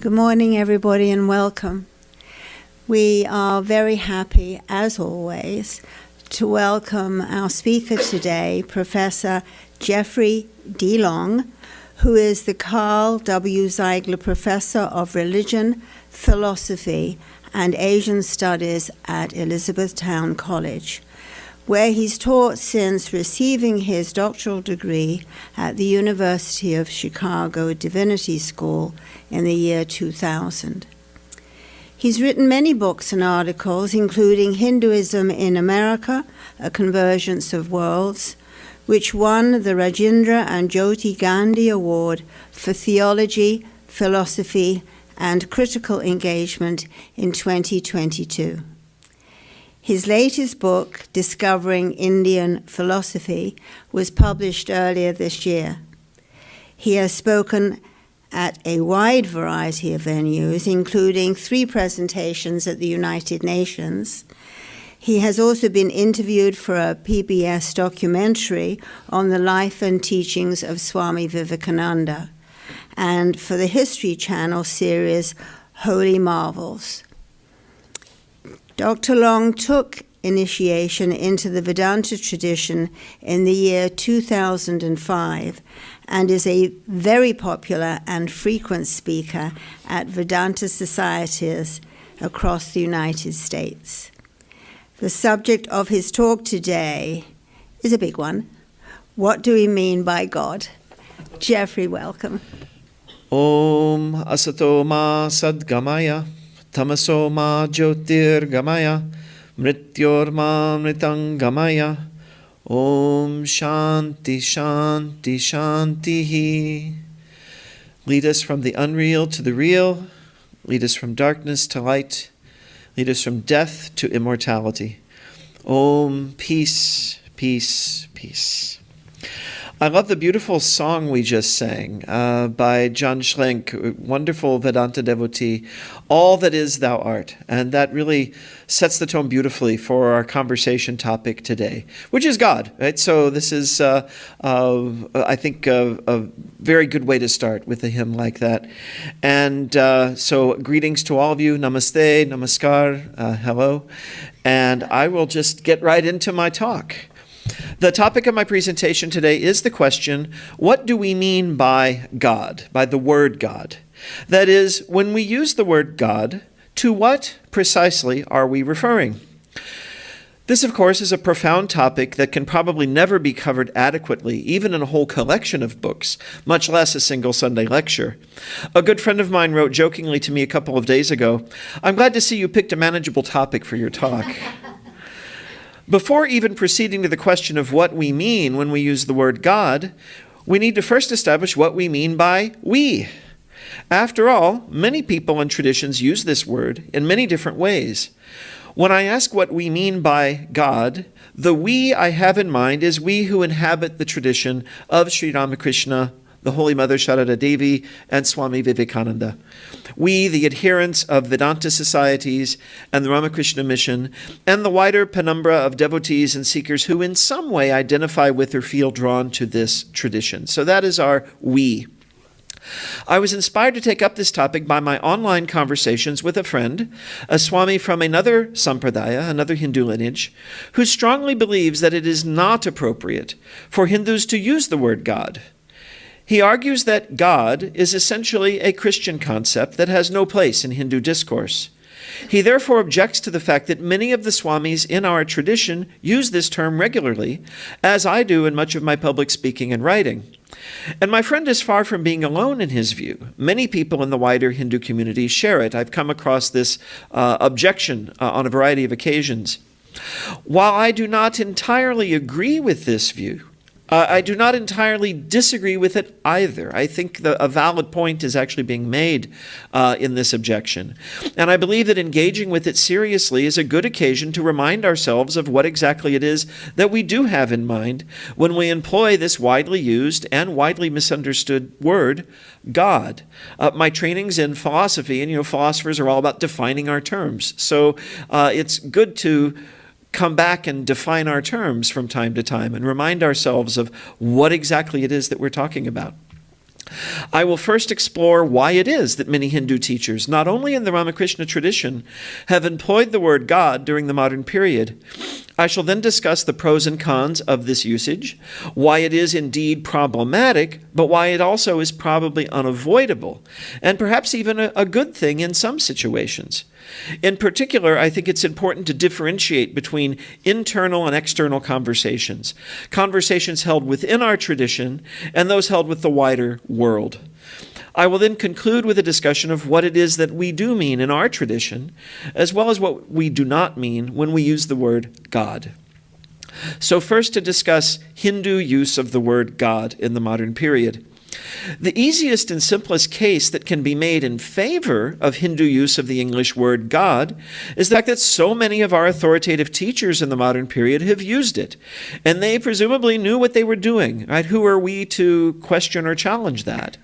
Good morning, everybody, and welcome. We are very happy, as always, to welcome our speaker today, Professor Jeffery D. who is the Carl W. Zeigler Professor of Religion, Philosophy, and Asian Studies at Elizabethtown College, where he's taught since receiving his doctoral degree at the University of Chicago Divinity School in the year 2000. He's written many books and articles, including Hinduism in America, A Convergence of Worlds, which won the Rajinder and Jyoti Gandhi Award for Theology, Philosophy, and Critical Engagement in 2022. His latest book, Discovering Indian Philosophy, was published earlier this year. He has spoken at a wide variety of venues, including 3 presentations at the United Nations. He has also been interviewed for a PBS documentary on the life and teachings of Swami Vivekananda, and for the History Channel series Holy Marvels. Dr. Long took initiation into the Vedanta tradition in the year 2005 and is a very popular and frequent speaker at Vedanta societies across the United States. The subject of his talk today is a big one. What do we mean by God? Jeffrey, welcome. Om Asato Ma Sadgamaya Tamaso Ma Jyotirgamaya Mrityor Ma Mritangamaya Om Shanti Shanti Shantihi. Lead us from the unreal to the real. Lead us from darkness to light. Lead us from death to immortality. Om Peace, Peace, Peace. I love the beautiful song we just sang by John Schlenk, a wonderful Vedanta devotee, All That Is Thou Art. And that really sets the tone beautifully for our conversation topic today, which is God, right? So this is, I think, a very good way to start with a hymn like that. And so greetings to all of you. Namaste, namaskar, hello. And I will just get right into my talk. The topic of my presentation today is the question, what do we mean by God, by the word God? That is, when we use the word God, to what precisely are we referring? This, of course, is a profound topic that can probably never be covered adequately, even in a whole collection of books, much less a single Sunday lecture. A good friend of mine wrote jokingly to me a couple of days ago, "I'm glad to see you picked a manageable topic for your talk." Before even proceeding to the question of what we mean when we use the word God, we need to first establish what we mean by we. After all, many people and traditions use this word in many different ways. When I ask what we mean by God, the we I have in mind is we who inhabit the tradition of Sri Ramakrishna, the Holy Mother Sharada Devi, and Swami Vivekananda. We, the adherents of Vedanta societies and the Ramakrishna mission, and the wider penumbra of devotees and seekers who in some way identify with or feel drawn to this tradition. So that is our we. I was inspired to take up this topic by my online conversations with a friend, a Swami from another sampradaya, another Hindu lineage, who strongly believes that it is not appropriate for Hindus to use the word God. He argues that God is essentially a Christian concept that has no place in Hindu discourse. He therefore objects to the fact that many of the Swamis in our tradition use this term regularly, as I do in much of my public speaking and writing. And my friend is far from being alone in his view. Many people in the wider Hindu community share it. I've come across this objection on a variety of occasions. While I do not entirely agree with this view, I do not entirely disagree with it either. I think a valid point is actually being made in this objection. And I believe that engaging with it seriously is a good occasion to remind ourselves of what exactly it is that we do have in mind when we employ this widely used and widely misunderstood word, God. My training's in philosophy, and philosophers are all about defining our terms. So it's good to come back and define our terms from time to time and remind ourselves of what exactly it is that we're talking about. I will first explore why it is that many Hindu teachers, not only in the Ramakrishna tradition, have employed the word God during the modern period. I shall then discuss the pros and cons of this usage, why it is indeed problematic, but why it also is probably unavoidable, and perhaps even a good thing in some situations. In particular, I think it's important to differentiate between internal and external conversations, conversations held within our tradition and those held with the wider world. I will then conclude with a discussion of what it is that we do mean in our tradition, as well as what we do not mean when we use the word God. So first, to discuss Hindu use of the word God in the modern period. The easiest and simplest case that can be made in favor of Hindu use of the English word God is the fact that so many of our authoritative teachers in the modern period have used it, and they presumably knew what they were doing, right? Who are we to question or challenge that?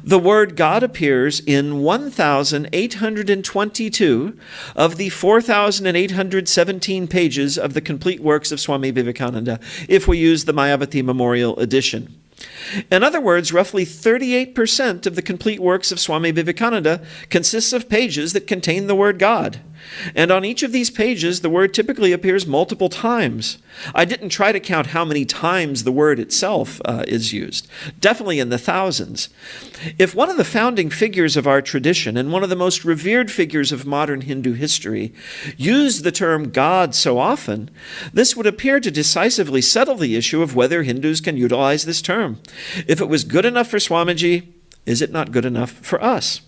The word God appears in 1,822 of the 4,817 pages of the complete works of Swami Vivekananda, if we use the Mayavati Memorial Edition. In other words, roughly 38% of the complete works of Swami Vivekananda consists of pages that contain the word God. And on each of these pages, the word typically appears multiple times. I didn't try to count how many times the word itself is used. Definitely in the thousands. If one of the founding figures of our tradition and one of the most revered figures of modern Hindu history used the term God so often, this would appear to decisively settle the issue of whether Hindus can utilize this term. If it was good enough for Swamiji, is it not good enough for us?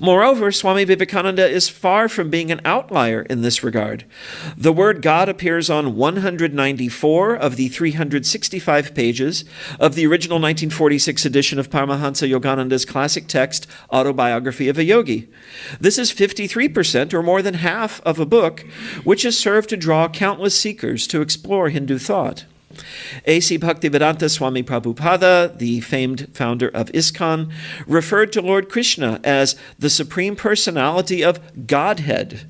Moreover, Swami Vivekananda is far from being an outlier in this regard. The word God appears on 194 of the 365 pages of the original 1946 edition of Paramahansa Yogananda's classic text, Autobiography of a Yogi. This is 53%, or more than half, of a book which has served to draw countless seekers to explore Hindu thought. A.C. Bhaktivedanta Swami Prabhupada, the famed founder of ISKCON, referred to Lord Krishna as the Supreme Personality of Godhead.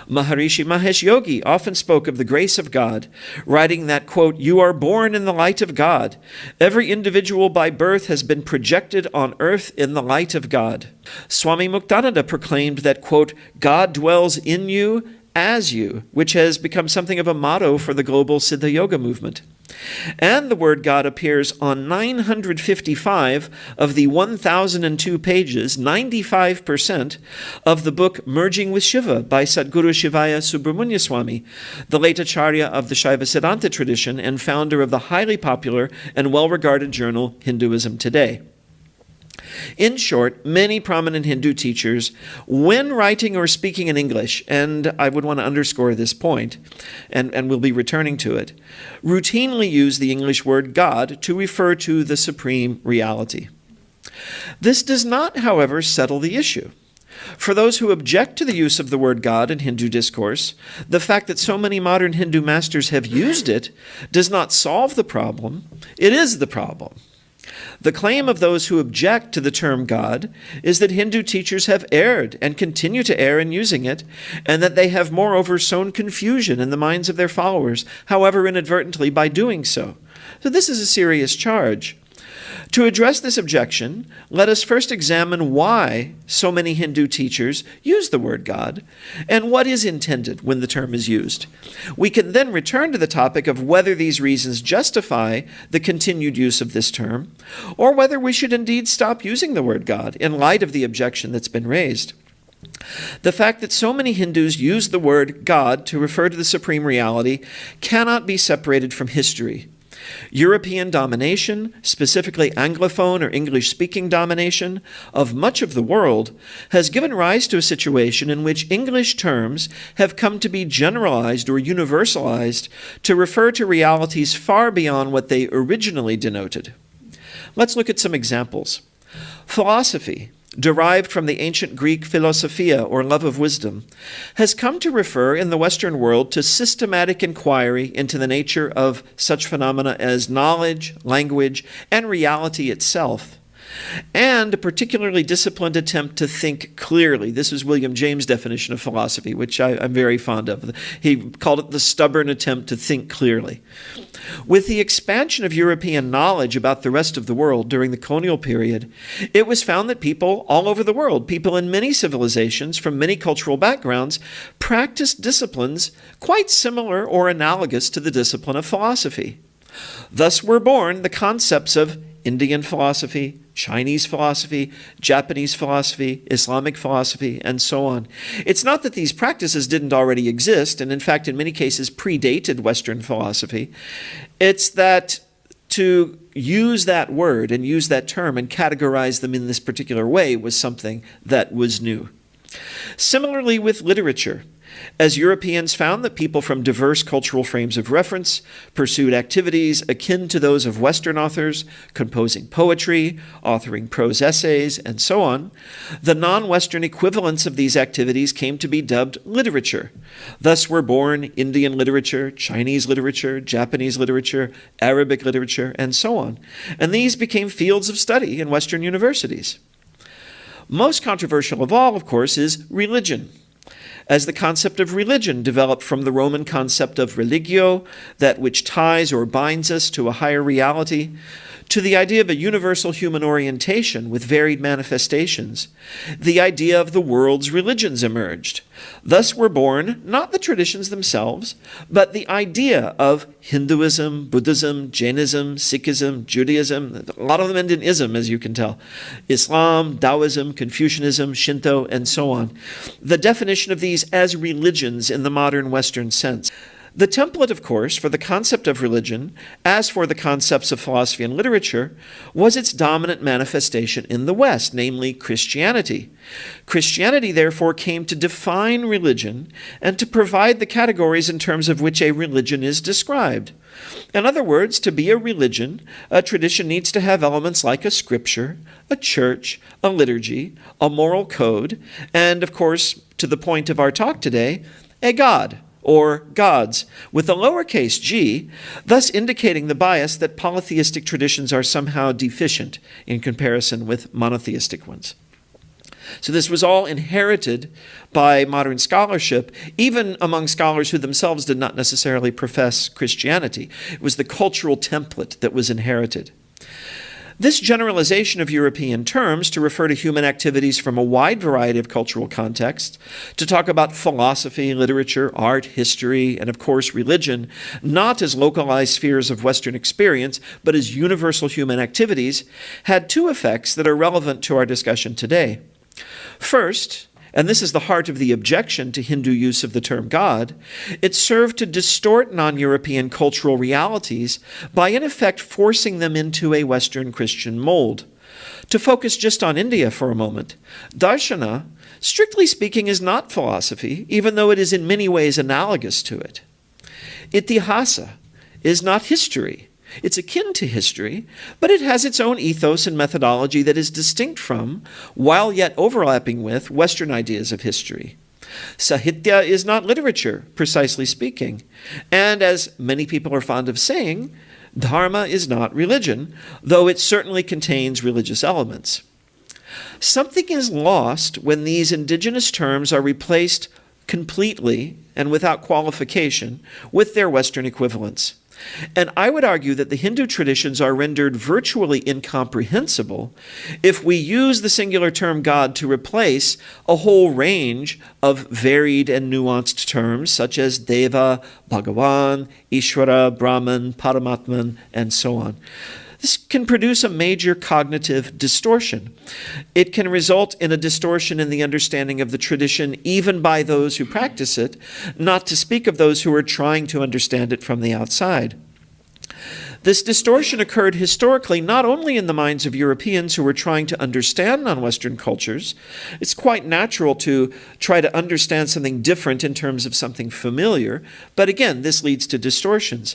Maharishi Mahesh Yogi often spoke of the grace of God, writing that, quote, "You are born in the light of God. Every individual by birth has been projected on earth in the light of God." Swami Muktananda proclaimed that, quote, "God dwells in you as you," which has become something of a motto for the global Siddha Yoga movement. And the word God appears on 955 of the 1,002 pages, 95% of the book Merging with Shiva by Sadguru Shivaya Subramanya Swami, the late Acharya of the Shaiva Siddhanta tradition and founder of the highly popular and well-regarded journal Hinduism Today. In short, many prominent Hindu teachers, when writing or speaking in English, and I would want to underscore this point, and we'll be returning to it, routinely use the English word God to refer to the supreme reality. This does not, however, settle the issue. For those who object to the use of the word God in Hindu discourse, the fact that so many modern Hindu masters have used it does not solve the problem. It is the problem. The claim of those who object to the term God is that Hindu teachers have erred and continue to err in using it, and that they have moreover sown confusion in the minds of their followers, however inadvertently, by doing so. So this is a serious charge. To address this objection, let us first examine why so many Hindu teachers use the word God, and what is intended when the term is used. We can then return to the topic of whether these reasons justify the continued use of this term, or whether we should indeed stop using the word God in light of the objection that's been raised. The fact that so many Hindus use the word God to refer to the supreme reality cannot be separated from history. European domination, specifically Anglophone or English-speaking domination, of much of the world has given rise to a situation in which English terms have come to be generalized or universalized to refer to realities far beyond what they originally denoted. Let's look at some examples. Philosophy, derived from the ancient Greek philosophia, or love of wisdom, has come to refer in the Western world to systematic inquiry into the nature of such phenomena as knowledge, language, and reality itself. and a particularly disciplined attempt to think clearly. This was William James' definition of philosophy, which I'm very fond of. He called it the stubborn attempt to think clearly. With the expansion of European knowledge about the rest of the world during the colonial period, it was found that people all over the world, people in many civilizations from many cultural backgrounds, practiced disciplines quite similar or analogous to the discipline of philosophy. Thus were born the concepts of Indian philosophy, Chinese philosophy, Japanese philosophy, Islamic philosophy, and so on. It's not that these practices didn't already exist, and in fact, in many cases, predated Western philosophy. It's that to use that word and use that term and categorize them in this particular way was something that was new. Similarly with literature, as Europeans found that people from diverse cultural frames of reference pursued activities akin to those of Western authors, composing poetry, authoring prose essays, and so on, the non-Western equivalents of these activities came to be dubbed literature. Thus were born Indian literature, Chinese literature, Japanese literature, Arabic literature, and so on. And these became fields of study in Western universities. Most controversial of all, of course, is religion, as the concept of religion developed from the Roman concept of religio, that which ties or binds us to a higher reality, to the idea of a universal human orientation with varied manifestations. The idea of the world's religions emerged. Thus were born not the traditions themselves, but the idea of Hinduism, Buddhism, Jainism, Sikhism, Judaism, a lot of them end in ism, as you can tell, Islam, Taoism, Confucianism, Shinto, and so on. The definition of these as religions in the modern Western sense. The template, of course, for the concept of religion, as for the concepts of philosophy and literature, was its dominant manifestation in the West, namely Christianity. Christianity, therefore, came to define religion and to provide the categories in terms of which a religion is described. In other words, to be a religion, a tradition needs to have elements like a scripture, a church, a liturgy, a moral code, and, of course, to the point of our talk today, a god, or gods, with a lowercase g, thus indicating the bias that polytheistic traditions are somehow deficient in comparison with monotheistic ones. So this was all inherited by modern scholarship, even among scholars who themselves did not necessarily profess Christianity. It was the cultural template that was inherited. This generalization of European terms to refer to human activities from a wide variety of cultural contexts, to talk about philosophy, literature, art, history, and of course religion, not as localized spheres of Western experience, but as universal human activities, had two effects that are relevant to our discussion today. First, and this is the heart of the objection to Hindu use of the term God, it served to distort non-European cultural realities by in effect forcing them into a Western Christian mold. To focus just on India for a moment, darshana, strictly speaking, is not philosophy, even though it is in many ways analogous to it. Itihasa is not history. It's akin to history, but it has its own ethos and methodology that is distinct from, while yet overlapping with, Western ideas of history. Sahitya is not literature, precisely speaking. And as many people are fond of saying, Dharma is not religion, though it certainly contains religious elements. Something is lost when these indigenous terms are replaced completely and without qualification with their Western equivalents. And I would argue that the Hindu traditions are rendered virtually incomprehensible if we use the singular term God to replace a whole range of varied and nuanced terms such as Deva, Bhagavan, Ishwara, Brahman, Paramatman, and so on. This can produce a major cognitive distortion. It can result in a distortion in the understanding of the tradition even by those who practice it, not to speak of those who are trying to understand it from the outside. This distortion occurred historically not only in the minds of Europeans who were trying to understand non-Western cultures. It's quite natural to try to understand something different in terms of something familiar, but again, this leads to distortions.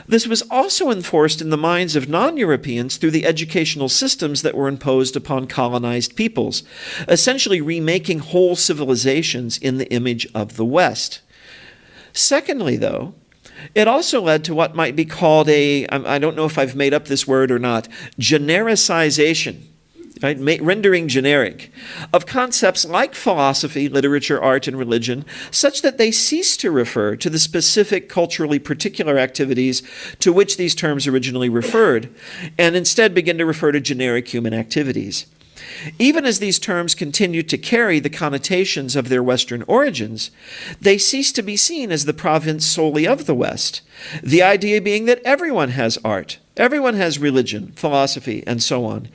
This was also enforced in the minds of non-Europeans through the educational systems that were imposed upon colonized peoples, essentially remaking whole civilizations in the image of the West. Secondly, though, it also led to what might be called I don't know if I've made up this word or not, genericization right, rendering generic, of concepts like philosophy, literature, art, and religion, such that they cease to refer to the specific culturally particular activities to which these terms originally referred, and instead begin to refer to generic human activities. Even as these terms continue to carry the connotations of their Western origins, they cease to be seen as the province solely of the West, the idea being that everyone has art, everyone has religion, philosophy, and so on.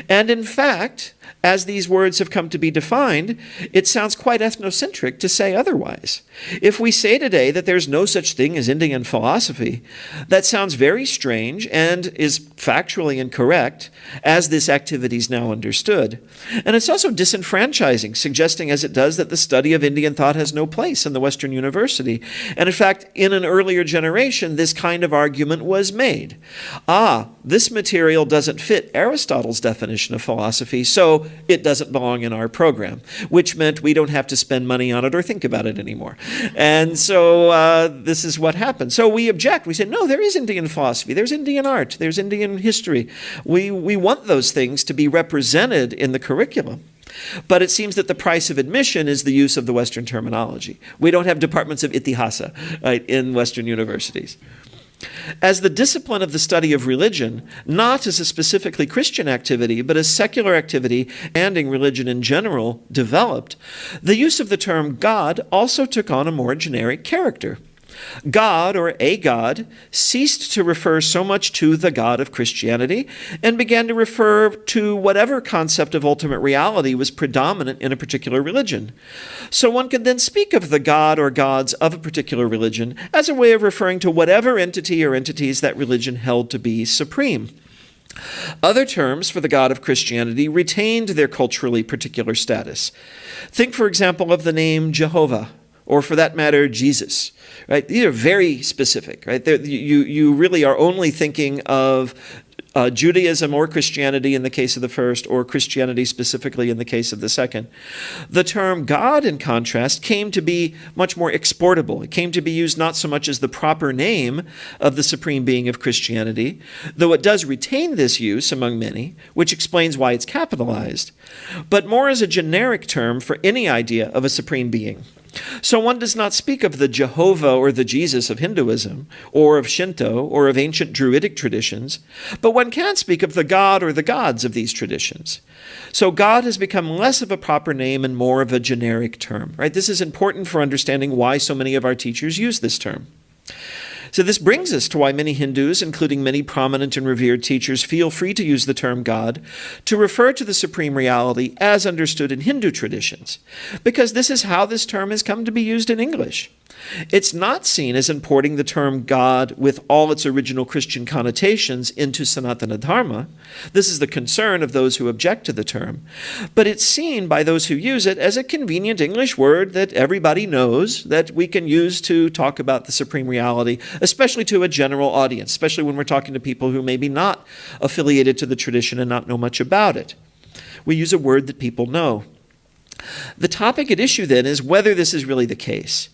And in fact, as these words have come to be defined, it sounds quite ethnocentric to say otherwise. If we say today that there's no such thing as Indian philosophy, that sounds very strange and is factually incorrect, as this activity is now understood. And it's also disenfranchising, suggesting as it does that the study of Indian thought has no place in the Western university. And in fact, in an earlier generation, this kind of argument was made. This material doesn't fit Aristotle's definition of philosophy, so it doesn't belong in our program, which meant we don't have to spend money on it or think about it anymore. And so this is what happened. So we object. We say, no, there is Indian philosophy. There's Indian art. There's Indian history. We want those things to be represented in the curriculum. But it seems that the price of admission is the use of the Western terminology. We don't have departments of itihasa, right, in Western universities. As the discipline of the study of religion, not as a specifically Christian activity, but as secular activity and in religion in general, developed, the use of the term God also took on a more generic character. God, or a God, ceased to refer so much to the God of Christianity and began to refer to whatever concept of ultimate reality was predominant in a particular religion. So one could then speak of the God or gods of a particular religion as a way of referring to whatever entity or entities that religion held to be supreme. Other terms for the God of Christianity retained their culturally particular status. Think, for example, of the name Jehovah, or for that matter, Jesus. Right? These are very specific. Right? You really are only thinking of Judaism or Christianity in the case of the first, or Christianity specifically in the case of the second. The term God, in contrast, came to be much more exportable. It came to be used not so much as the proper name of the supreme being of Christianity, though it does retain this use among many, which explains why it's capitalized, but more as a generic term for any idea of a supreme being. So one does not speak of the Jehovah or the Jesus of Hinduism, or of Shinto, or of ancient Druidic traditions, but one can speak of the God or the gods of these traditions. So God has become less of a proper name and more of a generic term. Right? This is important for understanding why so many of our teachers use this term. So this brings us to why many Hindus, including many prominent and revered teachers, feel free to use the term God to refer to the supreme reality as understood in Hindu traditions, because this is how this term has come to be used in English. It's not seen as importing the term God with all its original Christian connotations into Sanatana Dharma. This is the concern of those who object to the term. But it's seen by those who use it as a convenient English word that everybody knows that we can use to talk about the supreme reality, especially to a general audience, especially when we're talking to people who may be not affiliated to the tradition and not know much about it. We use a word that people know. The topic at issue then is whether this is really the case.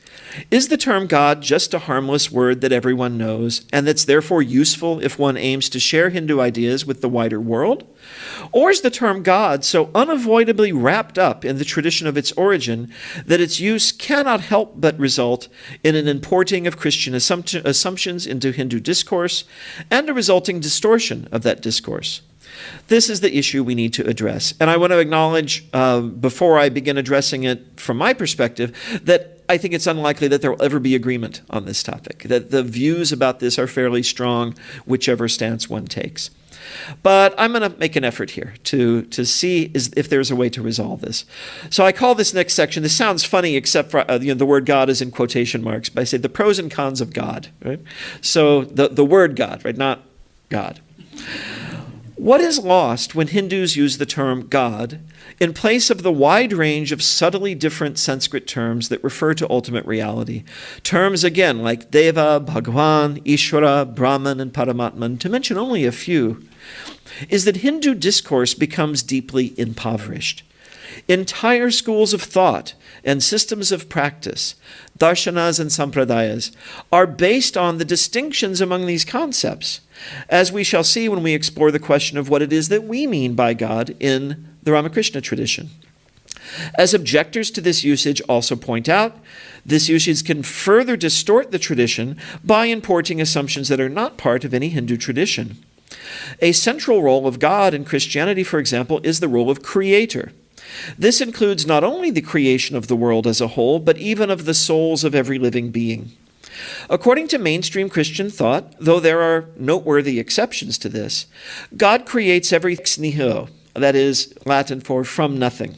Is the term God just a harmless word that everyone knows and that's therefore useful if one aims to share Hindu ideas with the wider world? Or is the term God so unavoidably wrapped up in the tradition of its origin that its use cannot help but result in an importing of Christian assumptions into Hindu discourse and a resulting distortion of that discourse? This is the issue we need to address. And I want to acknowledge, before I begin addressing it from my perspective, that I think it's unlikely that there will ever be agreement on this topic, that the views about this are fairly strong, whichever stance one takes. But I'm going to make an effort here to see if there's a way to resolve this. So I call this next section, this sounds funny except for the word God is in quotation marks, but I say the pros and cons of God. Right? So the word God, right? Not God. What is lost when Hindus use the term God in place of the wide range of subtly different Sanskrit terms that refer to ultimate reality? Terms, again, like Deva, Bhagavan, Ishwara, Brahman, and Paramatman, to mention only a few, is that Hindu discourse becomes deeply impoverished. Entire schools of thought and systems of practice, darshanas and sampradayas, are based on the distinctions among these concepts, as we shall see when we explore the question of what it is that we mean by God in the Ramakrishna tradition. As objectors to this usage also point out, this usage can further distort the tradition by importing assumptions that are not part of any Hindu tradition. A central role of God in Christianity, for example, is the role of creator. This includes not only the creation of the world as a whole, but even of the souls of every living being. According to mainstream Christian thought, though there are noteworthy exceptions to this, God creates everything ex nihilo, that is Latin for from nothing.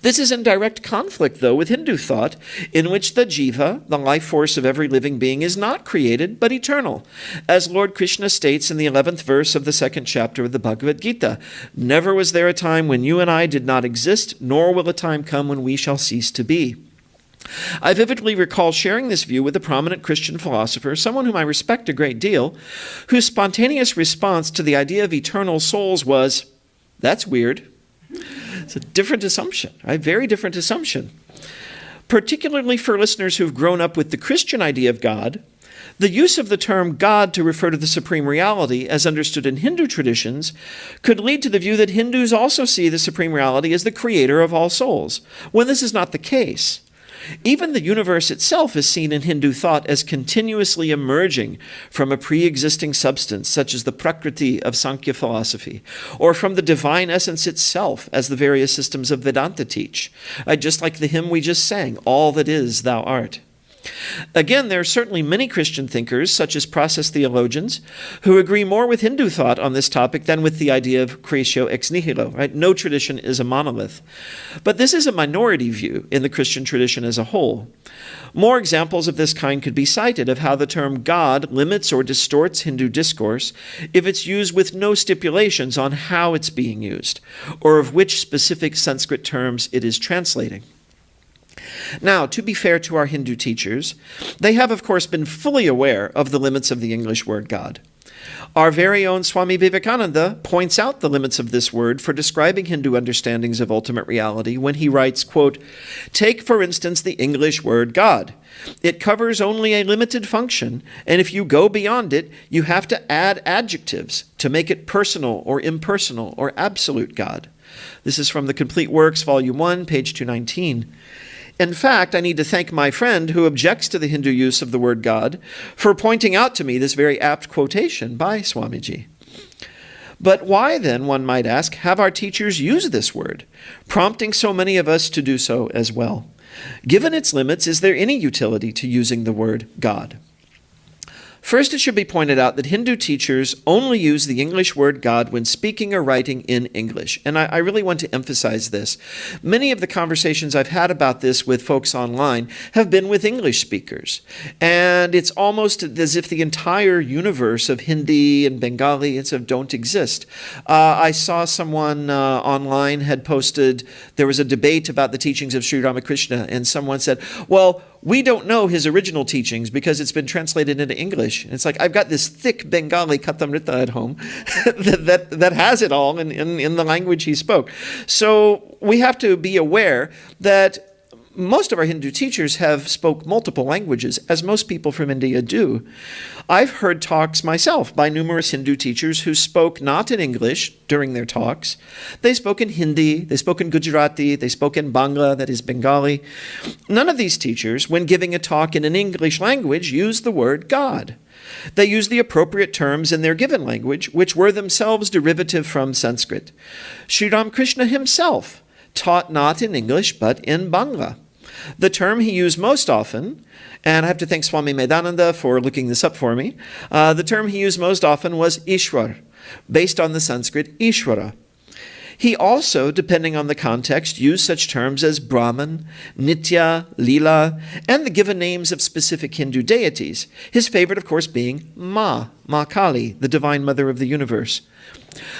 This is in direct conflict, though, with Hindu thought, in which the jiva, the life force of every living being, is not created, but eternal. As Lord Krishna states in the 11th verse of the 2nd chapter of the Bhagavad Gita, "Never was there a time when you and I did not exist, nor will a time come when we shall cease to be." I vividly recall sharing this view with a prominent Christian philosopher, someone whom I respect a great deal, whose spontaneous response to the idea of eternal souls was, "That's weird." It's a different assumption, right? Very different assumption. Particularly for listeners who've grown up with the Christian idea of God, the use of the term God to refer to the supreme reality, as understood in Hindu traditions, could lead to the view that Hindus also see the supreme reality as the creator of all souls, when this is not the case. Even the universe itself is seen in Hindu thought as continuously emerging from a pre-existing substance, such as the Prakriti of Sankhya philosophy, or from the divine essence itself, as the various systems of Vedanta teach. Just like the hymn we just sang, "All that is, thou art." Again, there are certainly many Christian thinkers, such as process theologians, who agree more with Hindu thought on this topic than with the idea of creatio ex nihilo, right? No tradition is a monolith. But this is a minority view in the Christian tradition as a whole. More examples of this kind could be cited of how the term God limits or distorts Hindu discourse if it's used with no stipulations on how it's being used, or of which specific Sanskrit terms it is translating. Now, to be fair to our Hindu teachers, they have, of course, been fully aware of the limits of the English word God. Our very own Swami Vivekananda points out the limits of this word for describing Hindu understandings of ultimate reality when he writes, quote, "Take, for instance, the English word God. It covers only a limited function, and if you go beyond it, you have to add adjectives to make it personal or impersonal or absolute God." This is from the Complete Works, Volume 1, page 219. In fact, I need to thank my friend who objects to the Hindu use of the word God for pointing out to me this very apt quotation by Swamiji. But why then, one might ask, have our teachers used this word, prompting so many of us to do so as well? Given its limits, is there any utility to using the word God? First, it should be pointed out that Hindu teachers only use the English word God when speaking or writing in English. And I really want to emphasize this. Many of the conversations I've had about this with folks online have been with English speakers. And it's almost as if the entire universe of Hindi and Bengali don't exist. I saw someone online had posted, there was a debate about the teachings of Sri Ramakrishna, and someone said, well, we don't know his original teachings because it's been translated into English. And it's like, I've got this thick Bengali Kathamrita at home that has it all in the language he spoke. So we have to be aware that most of our Hindu teachers have spoke multiple languages, as most people from India do. I've heard talks myself by numerous Hindu teachers who spoke not in English during their talks. They spoke in Hindi, they spoke in Gujarati, they spoke in Bangla, that is Bengali. None of these teachers, when giving a talk in an English language, used the word God. They used the appropriate terms in their given language, which were themselves derivative from Sanskrit. Sri Ramakrishna himself taught not in English, but in Bangla. The term he used most often, and I have to thank Swami Medhananda for looking this up for me, the term he used most often was Ishwara, based on the Sanskrit Ishwara. He also, depending on the context, used such terms as Brahman, Nitya, Leela, and the given names of specific Hindu deities, his favorite, of course, being Ma Kali, the divine mother of the universe.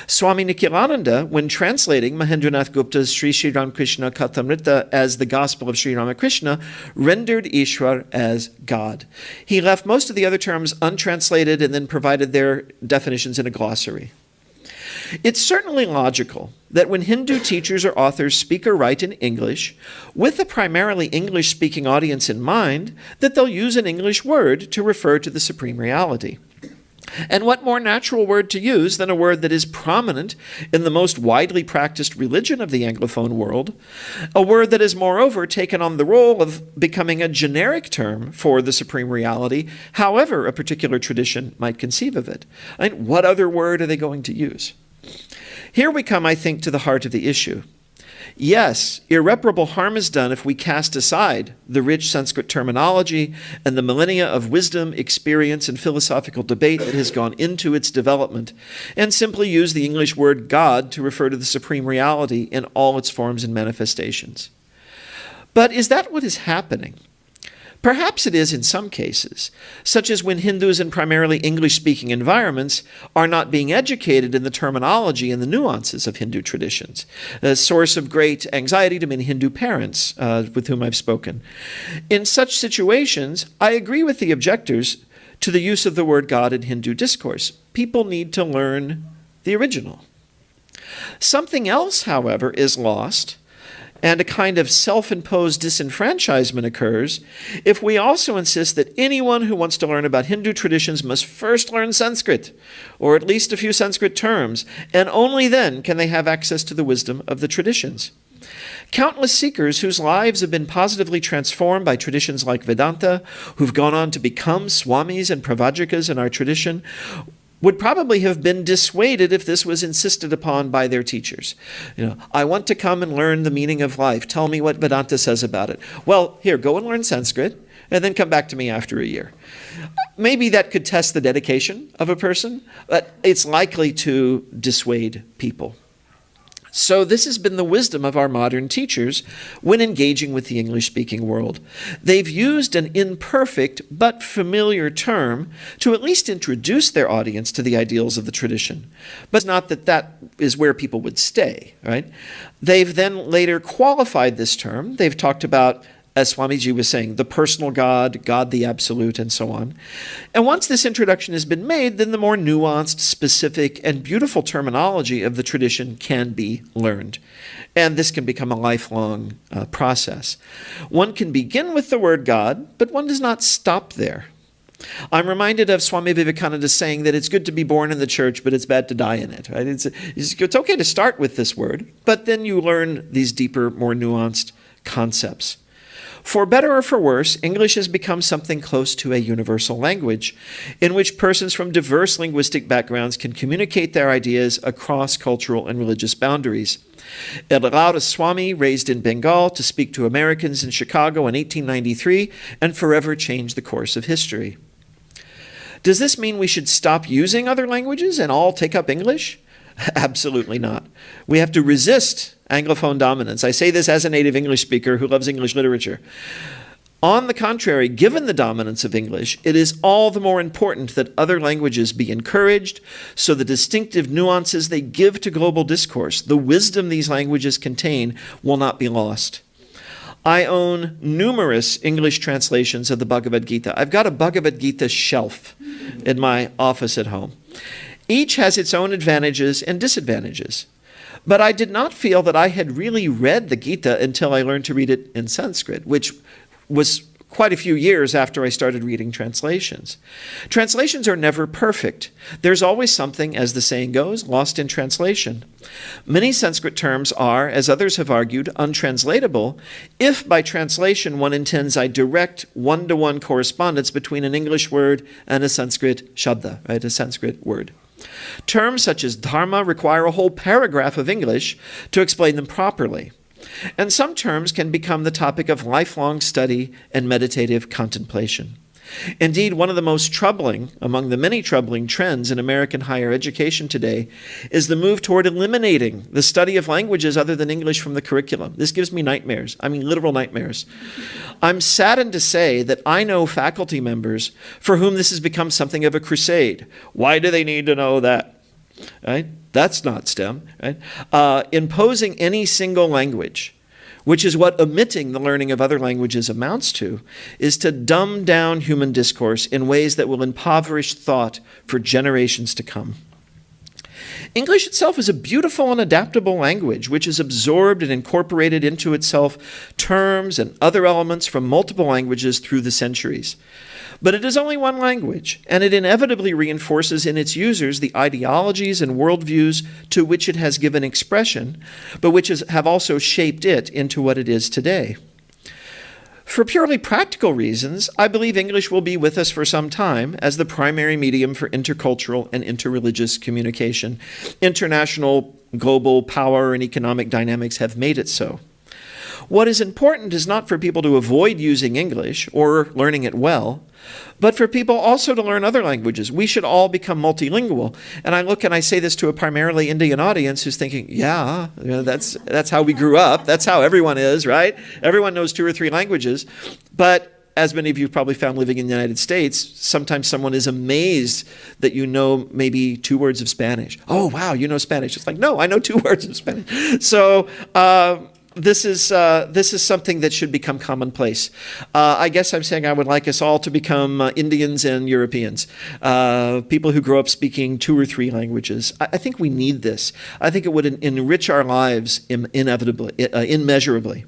Swami Nikhilananda, when translating Mahendranath Gupta's Sri Ramakrishna Kathamrita as the Gospel of Sri Ramakrishna, rendered Ishwar as God. He left most of the other terms untranslated and then provided their definitions in a glossary. It's certainly logical that when Hindu teachers or authors speak or write in English, with a primarily English-speaking audience in mind, that they'll use an English word to refer to the supreme reality. And what more natural word to use than a word that is prominent in the most widely practiced religion of the Anglophone world, a word that has moreover taken on the role of becoming a generic term for the supreme reality, however a particular tradition might conceive of it. And what other word are they going to use? Here we come, I think, to the heart of the issue. Yes, irreparable harm is done if we cast aside the rich Sanskrit terminology and the millennia of wisdom, experience, and philosophical debate that has gone into its development, and simply use the English word God to refer to the supreme reality in all its forms and manifestations. But is that what is happening? Perhaps it is in some cases, such as when Hindus in primarily English-speaking environments are not being educated in the terminology and the nuances of Hindu traditions, a source of great anxiety to many Hindu parents with whom I've spoken. In such situations, I agree with the objectors to the use of the word God in Hindu discourse. People need to learn the original. Something else, however, is lost, and a kind of self-imposed disenfranchisement occurs if we also insist that anyone who wants to learn about Hindu traditions must first learn Sanskrit, or at least a few Sanskrit terms, and only then can they have access to the wisdom of the traditions. Countless seekers whose lives have been positively transformed by traditions like Vedanta, who've gone on to become swamis and pravajakas in our tradition, would probably have been dissuaded if this was insisted upon by their teachers. I want to come and learn the meaning of life. Tell me what Vedanta says about it. Well, here, go and learn Sanskrit, and then come back to me after a year. Maybe that could test the dedication of a person, but it's likely to dissuade people. So this has been the wisdom of our modern teachers when engaging with the English-speaking world. They've used an imperfect but familiar term to at least introduce their audience to the ideals of the tradition. But it's not that that is where people would stay, right? They've then later qualified this term. They've talked about, as Swamiji was saying, the personal God, God the Absolute, and so on. And once this introduction has been made, then the more nuanced, specific, and beautiful terminology of the tradition can be learned. And this can become a lifelong process. One can begin with the word God, but one does not stop there. I'm reminded of Swami Vivekananda saying that it's good to be born in the church, but it's bad to die in it. Right? It's okay to start with this word, but then you learn these deeper, more nuanced concepts. For better or for worse, English has become something close to a universal language in which persons from diverse linguistic backgrounds can communicate their ideas across cultural and religious boundaries. It allowed a Swami raised in Bengal to speak to Americans in Chicago in 1893 and forever change the course of history. Does this mean we should stop using other languages and all take up English? Absolutely not. We have to resist Anglophone dominance. I say this as a native English speaker who loves English literature. On the contrary, given the dominance of English, it is all the more important that other languages be encouraged so the distinctive nuances they give to global discourse, the wisdom these languages contain, will not be lost. I own numerous English translations of the Bhagavad Gita. I've got a Bhagavad Gita shelf in my office at home. Each has its own advantages and disadvantages. But I did not feel that I had really read the Gita until I learned to read it in Sanskrit, which was quite a few years after I started reading translations. Translations are never perfect. There's always something, as the saying goes, lost in translation. Many Sanskrit terms are, as others have argued, untranslatable if by translation one intends a direct one-to-one correspondence between an English word and a Sanskrit shabda, right, a Sanskrit word. Terms such as Dharma require a whole paragraph of English to explain them properly. And some terms can become the topic of lifelong study and meditative contemplation. Indeed, one of the most troubling, among the many troubling trends in American higher education today is the move toward eliminating the study of languages other than English from the curriculum. This gives me nightmares. I mean, literal nightmares. I'm saddened to say that I know faculty members for whom this has become something of a crusade. Why do they need to know that? Right? That's not STEM. Right? Imposing any single language, which is what omitting the learning of other languages amounts to, is to dumb down human discourse in ways that will impoverish thought for generations to come. English itself is a beautiful and adaptable language which has absorbed and incorporated into itself terms and other elements from multiple languages through the centuries. But it is only one language, and it inevitably reinforces in its users the ideologies and worldviews to which it has given expression, but which have also shaped it into what it is today. For purely practical reasons, I believe English will be with us for some time as the primary medium for intercultural and interreligious communication. International, global power and economic dynamics have made it so. What is important is not for people to avoid using English or learning it well, but for people also to learn other languages. We should all become multilingual. And I look and I say this to a primarily Indian audience who's thinking, yeah, that's how we grew up. That's how everyone is, right? Everyone knows 2 or 3 languages. But as many of you have probably found living in the United States, sometimes someone is amazed that you know maybe 2 words of Spanish. Oh, wow, you know Spanish. It's like, no, I know 2 words of Spanish. So, this is something that should become commonplace. I guess I'm saying I would like us all to become Indians and Europeans, people who grow up speaking 2 or 3 languages. I think we need this. I think it would enrich our lives immeasurably.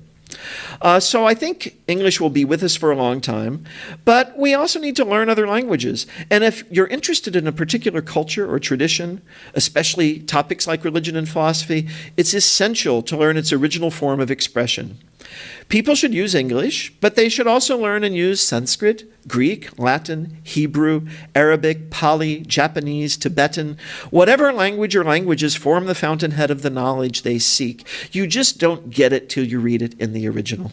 So I think English will be with us for a long time, but we also need to learn other languages. And if you're interested in a particular culture or tradition, especially topics like religion and philosophy, it's essential to learn its original form of expression. People should use English, but they should also learn and use Sanskrit, Greek, Latin, Hebrew, Arabic, Pali, Japanese, Tibetan, whatever language or languages form the fountainhead of the knowledge they seek. You just don't get it till you read it in the original.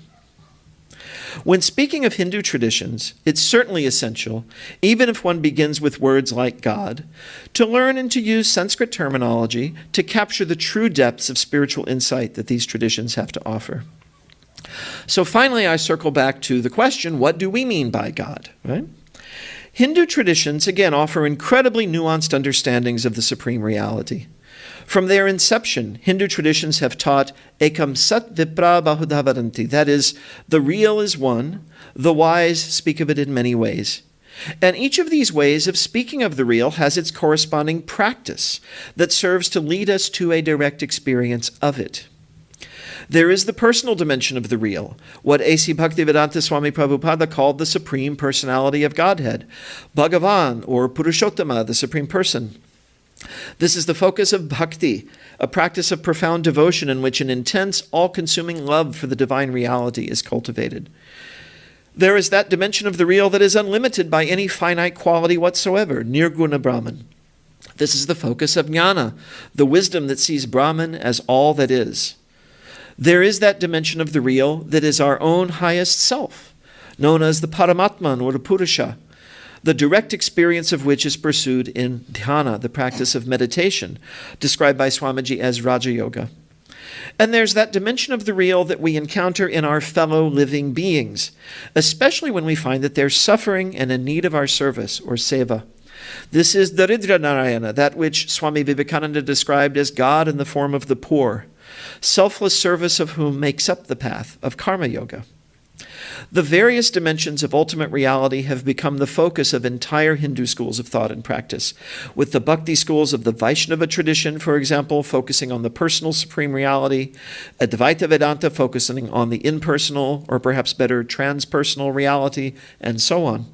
When speaking of Hindu traditions, it's certainly essential, even if one begins with words like God, to learn and to use Sanskrit terminology to capture the true depths of spiritual insight that these traditions have to offer. So finally, I circle back to the question, what do we mean by God, right? Hindu traditions, again, offer incredibly nuanced understandings of the supreme reality. From their inception, Hindu traditions have taught ekam sat vipra bahudha vadanti, that is, the real is one, the wise speak of it in many ways. And each of these ways of speaking of the real has its corresponding practice that serves to lead us to a direct experience of it. There is the personal dimension of the real, what A.C. Bhaktivedanta Swami Prabhupada called the Supreme Personality of Godhead, Bhagavan, or Purushottama, the Supreme Person. This is the focus of bhakti, a practice of profound devotion in which an intense, all-consuming love for the divine reality is cultivated. There is that dimension of the real that is unlimited by any finite quality whatsoever, Nirguna Brahman. This is the focus of jnana, the wisdom that sees Brahman as all that is. There is that dimension of the real that is our own highest self, known as the Paramatman or the Purusha, the direct experience of which is pursued in dhyana, the practice of meditation, described by Swamiji as Raja Yoga. And there's that dimension of the real that we encounter in our fellow living beings, especially when we find that they're suffering and in need of our service or seva. This is Daridra Narayana, that which Swami Vivekananda described as God in the form of the poor, selfless service of whom makes up the path of karma yoga. The various dimensions of ultimate reality have become the focus of entire Hindu schools of thought and practice, with the bhakti schools of the Vaishnava tradition, for example, focusing on the personal supreme reality, Advaita Vedanta focusing on the impersonal, or perhaps better, transpersonal reality, and so on.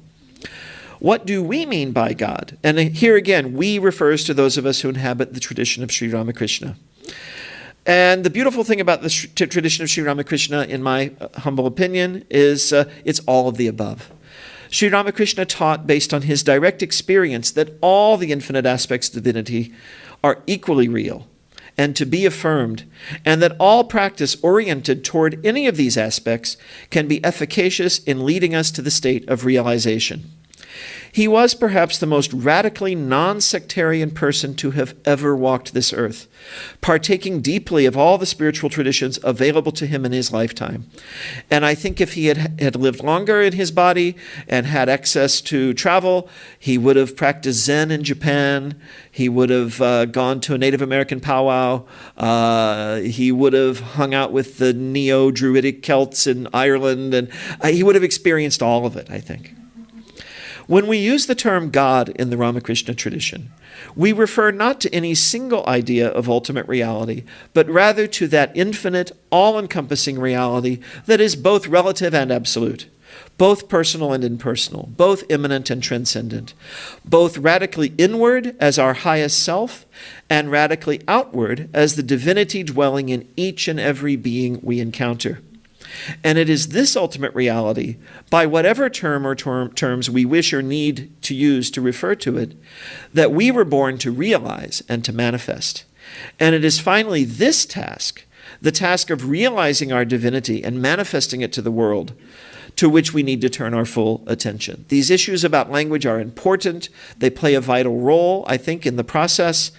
What do we mean by God? And here again, we refers to those of us who inhabit the tradition of Sri Ramakrishna. And the beautiful thing about the tradition of Sri Ramakrishna, in my humble opinion, is it's all of the above. Sri Ramakrishna taught based on his direct experience that all the infinite aspects of divinity are equally real and to be affirmed, and that all practice oriented toward any of these aspects can be efficacious in leading us to the state of realization. He was perhaps the most radically non-sectarian person to have ever walked this earth, partaking deeply of all the spiritual traditions available to him in his lifetime. And I think if he had lived longer in his body and had access to travel, he would have practiced Zen in Japan. He would have gone to a Native American powwow. He would have hung out with the neo-Druidic Celts in Ireland, and he would have experienced all of it, I think. When we use the term God in the Ramakrishna tradition, we refer not to any single idea of ultimate reality, but rather to that infinite, all-encompassing reality that is both relative and absolute, both personal and impersonal, both immanent and transcendent, both radically inward as our highest self and radically outward as the divinity dwelling in each and every being we encounter. And it is this ultimate reality, by whatever term or terms we wish or need to use to refer to it, that we were born to realize and to manifest. And it is finally this task, the task of realizing our divinity and manifesting it to the world, to which we need to turn our full attention. These issues about language are important. They play a vital role, I think, in the process.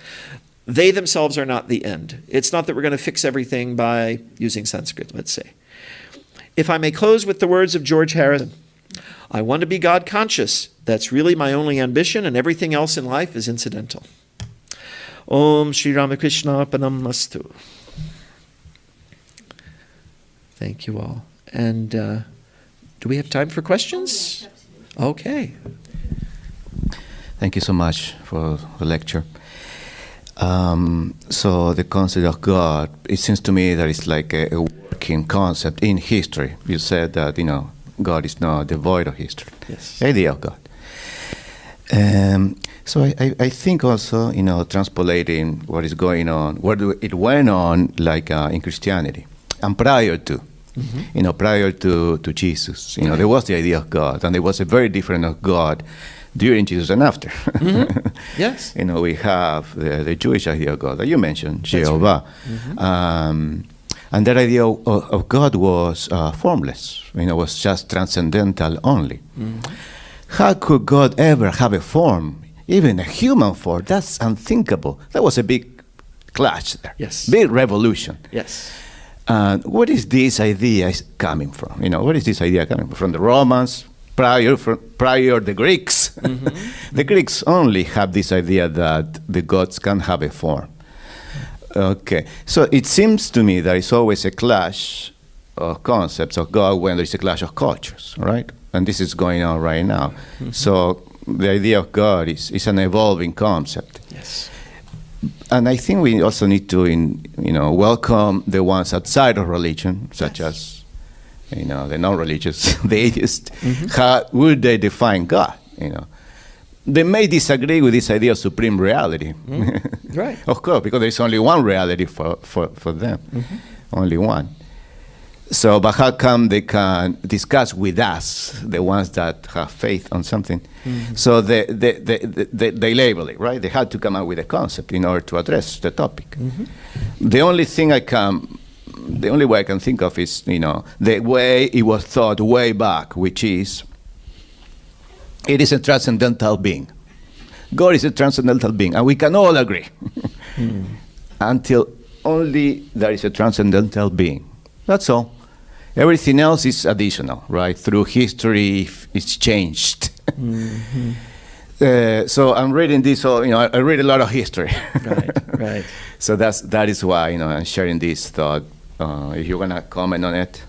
They themselves are not the end. It's not that we're going to fix everything by using Sanskrit, let's say. If I may close with the words of George Harrison, I want to be God conscious. That's really my only ambition, and everything else in life is incidental. Om Sri Ramakrishna Arpanam Mastu. Thank you all. And do we have time for questions? Okay. Thank you so much for the lecture. So the concept of God, it seems to me that it's like a working concept in history. You said that, God is not devoid of history. Yes. The idea of God. So I think also, transpolating what is going on, what it went on like in Christianity, and prior to, prior to Jesus, there was the idea of God, and there was a very different of God during Jesus and after. Yes. We have the Jewish idea of God that you mentioned, Jehovah. Right. And that idea of God was formless, was just transcendental only. How could God ever have a form, even a human form? That's unthinkable. That was a big clash there. Yes. Big revolution. Yes. And what is this idea coming from? What is this idea coming from? From the Romans, prior the Greeks. The Greeks only have this idea that the gods can have a form. Okay, so it seems to me that it's always a clash of concepts of God when there's a clash of cultures, right? And this is going on right now. So the idea of God is an evolving concept. Yes. And I think we also need to, welcome the ones outside of religion, such as, the non-religious, the atheists. How would they define God? They may disagree with this idea of supreme reality. Right. Of course, because there's only one reality for them, only one. So, but how come they can discuss with us, the ones that have faith on something? So they label it, right? They had to come up with a concept in order to address the topic. The only way I can think of is, the way it was thought way back, which is, it is a transcendental being. God is a transcendental being, and we can all agree. Until only there is a transcendental being. That's all. Everything else is additional, right? Through history, it's changed. So I'm reading this, I read a lot of history. Right. So that is why, I'm sharing this thought. If you want to comment on it.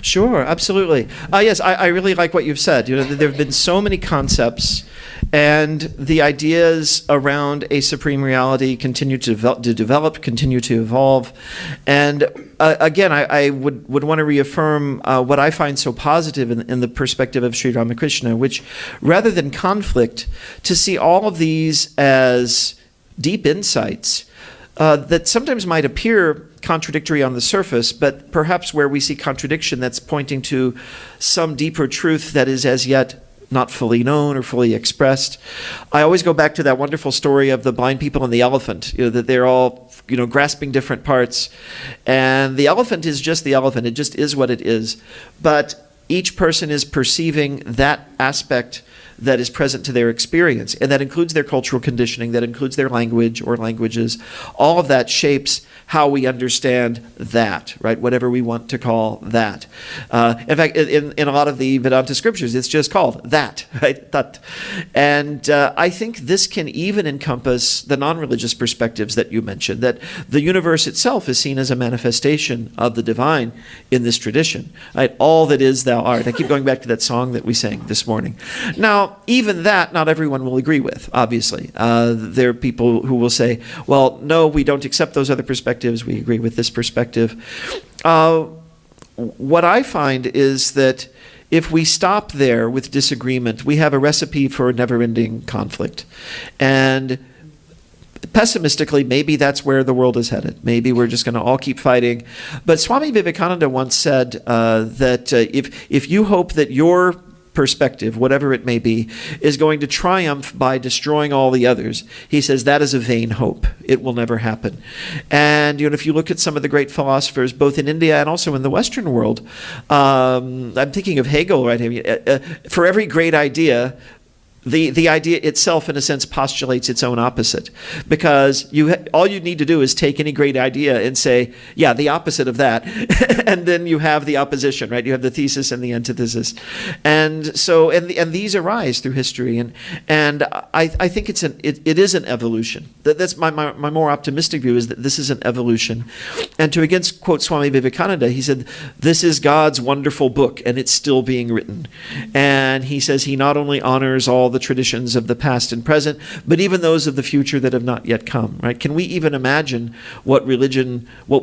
Sure, absolutely. Yes, I really like what you've said. There have been so many concepts, and the ideas around a supreme reality continue to develop, continue to evolve. And again, I would want to reaffirm what I find so positive in the perspective of Sri Ramakrishna, which rather than conflict, to see all of these as deep insights that sometimes might appear contradictory on the surface, but perhaps where we see contradiction that's pointing to some deeper truth that is as yet not fully known or fully expressed. I always go back to that wonderful story of the blind people and the elephant, that they're all grasping different parts, and the elephant is just the elephant. It just is what it is. But each person is perceiving that aspect that is present to their experience, and that includes their cultural conditioning, that includes their language or languages. All of that shapes how we understand that, right? Whatever we want to call that. In fact, in a lot of the Vedanta scriptures, it's just called that, right? Tat. And I think this can even encompass the non-religious perspectives that you mentioned, that the universe itself is seen as a manifestation of the divine in this tradition, right? All that is, thou art. I keep going back to that song that we sang this morning. Now, Now, even that, not everyone will agree with, obviously. There are people who will say, well, no, we don't accept those other perspectives. We agree with this perspective. What I find is that if we stop there with disagreement, we have a recipe for a never-ending conflict. And pessimistically, maybe that's where the world is headed. Maybe we're just going to all keep fighting. But Swami Vivekananda once said that if you hope that your perspective, whatever it may be, is going to triumph by destroying all the others, he says that is a vain hope. It will never happen. And if you look at some of the great philosophers, both in India and also in the Western world, I'm thinking of Hegel, right? For every great idea, the idea itself, in a sense, postulates its own opposite, because all you need to do is take any great idea and say, yeah, the opposite of that, and then you have the opposition, right? You have the thesis and the antithesis, and so and these arise through history, and I think it is an evolution. That's my more optimistic view, is that this is an evolution. And to again quote Swami Vivekananda, he said, "This is God's wonderful book, and it's still being written." And he says he not only honors all the traditions of the past and present, but even those of the future that have not yet come, right? Can we even imagine what we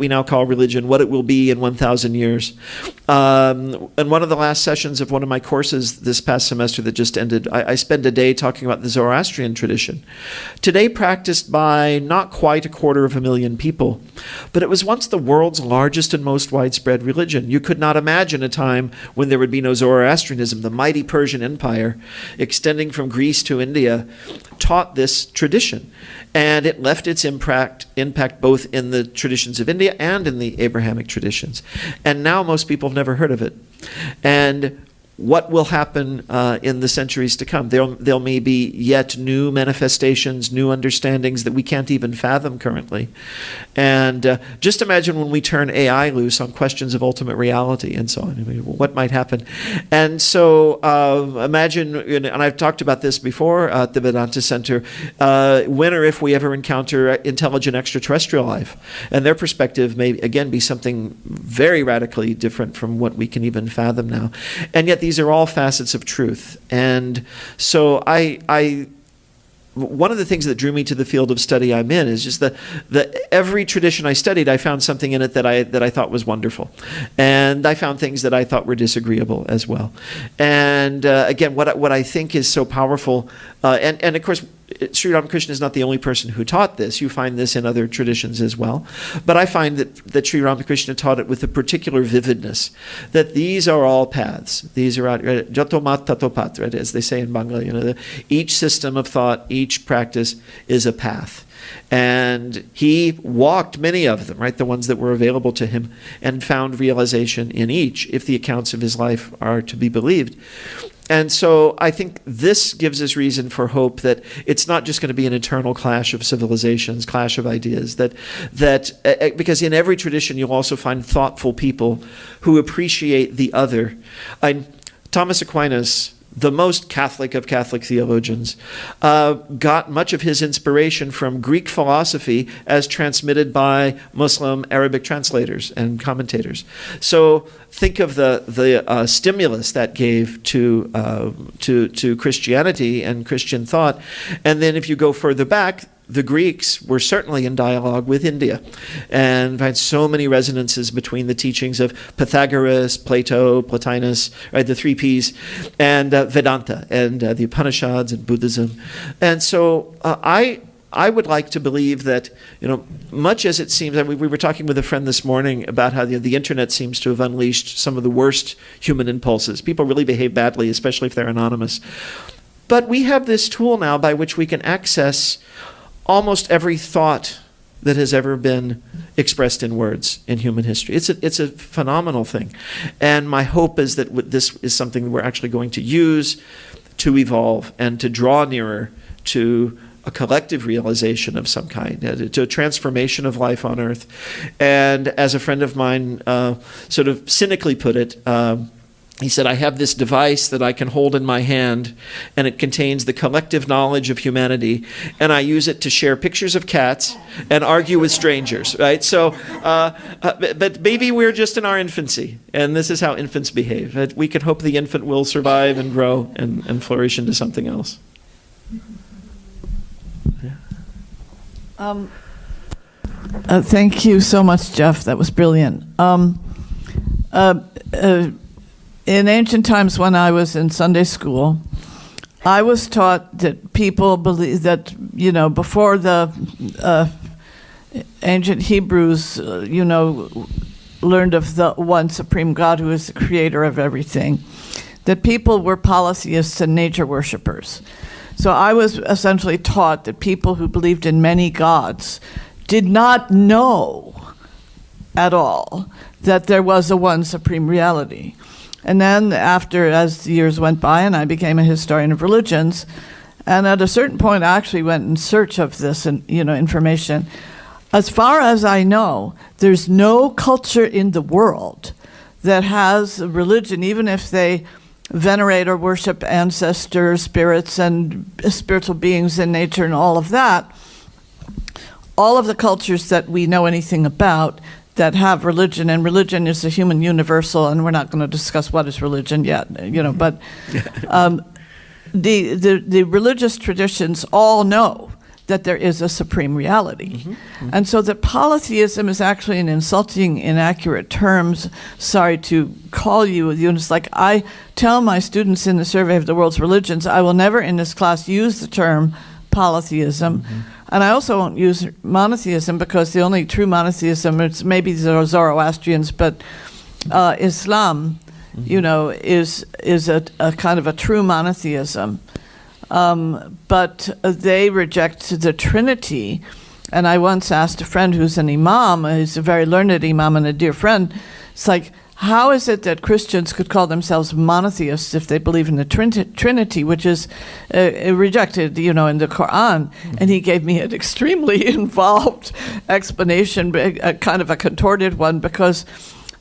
now call religion, what it will be in 1,000 years? In one of the last sessions of one of my courses this past semester that just ended, I spent a day talking about the Zoroastrian tradition, today practiced by not quite 250,000 people, but it was once the world's largest and most widespread religion. You could not imagine a time when there would be no Zoroastrianism. The mighty Persian Empire, extending from Greece to India, taught this tradition, and it left its impact both in the traditions of India and in the Abrahamic traditions. And now most people have never heard of it. And what will happen in the centuries to come? There may be yet new manifestations, new understandings that we can't even fathom currently. And just imagine when we turn AI loose on questions of ultimate reality and so on. I mean, what might happen? And so imagine, and I've talked about this before at the Vedanta Center, when or if we ever encounter intelligent extraterrestrial life. And their perspective may, again, be something very radically different from what we can even fathom now. And yet these are all facets of truth. And so one of the things that drew me to the field of study I'm in is just that every tradition I studied, I found something in it that I thought was wonderful. And I found things that I thought were disagreeable as well. And again, what I think is so powerful, and of course, Sri Ramakrishna is not the only person who taught this. You find this in other traditions as well. But I find that Sri Ramakrishna taught it with a particular vividness, that these are all paths. These are jato mat tato pat, right, as they say in Bangla. Each system of thought, each practice is a path. And he walked many of them, right, the ones that were available to him, and found realization in each, if the accounts of his life are to be believed. And so I think this gives us reason for hope that it's not just going to be an eternal clash of civilizations, clash of ideas, that because in every tradition you'll also find thoughtful people who appreciate the other. Thomas Aquinas, the most Catholic of Catholic theologians, got much of his inspiration from Greek philosophy as transmitted by Muslim Arabic translators and commentators. So think of the stimulus that gave to Christianity and Christian thought. And then if you go further back, the Greeks were certainly in dialogue with India and find so many resonances between the teachings of Pythagoras, Plato, Plotinus, right, the three Ps, and Vedanta and the Upanishads and Buddhism. And so I would like to believe that, much as it seems, we were talking with a friend this morning about how the internet seems to have unleashed some of the worst human impulses. People really behave badly, especially if they're anonymous. But we have this tool now by which we can access almost every thought that has ever been expressed in words in human history. It's a phenomenal thing. And my hope is that this is something we're actually going to use to evolve and to draw nearer to a collective realization of some kind, to a transformation of life on earth. And as a friend of mine sort of cynically put it, he said, I have this device that I can hold in my hand, and it contains the collective knowledge of humanity, and I use it to share pictures of cats and argue with strangers, right? So, but maybe we're just in our infancy, and this is how infants behave. We can hope the infant will survive and grow and flourish into something else. Thank you so much, Jeff. That was brilliant. In ancient times, when I was in Sunday school, I was taught that people believe that, before the ancient Hebrews, learned of the one supreme God who is the creator of everything, that people were polytheists and nature worshippers. So I was essentially taught that people who believed in many gods did not know at all that there was a one supreme reality. And then as the years went by and I became a historian of religions, and at a certain point I actually went in search of this information. As far as I know, there's no culture in the world that has a religion, even if they venerate or worship ancestors, spirits, and spiritual beings in nature and all of that. All of the cultures that we know anything about that have religion, and religion is a human universal, and we're not going to discuss what is religion yet, but the religious traditions all know that there is a supreme reality. Mm-hmm. Mm-hmm. And so that polytheism is actually an insulting, inaccurate terms. Sorry to call you, it's like I tell my students in the Survey of the World's Religions, I will never in this class use the term polytheism. Mm-hmm. And I also won't use monotheism, because the only true monotheism, it's maybe the Zoroastrians, but Islam, is a kind of a true monotheism. But they reject the Trinity. And I once asked a friend who's an imam, who's a very learned imam and a dear friend, it's like, how is it that Christians could call themselves monotheists if they believe in the Trinity, which is rejected, in the Quran? Mm-hmm. And he gave me an extremely involved explanation, a kind of a contorted one, because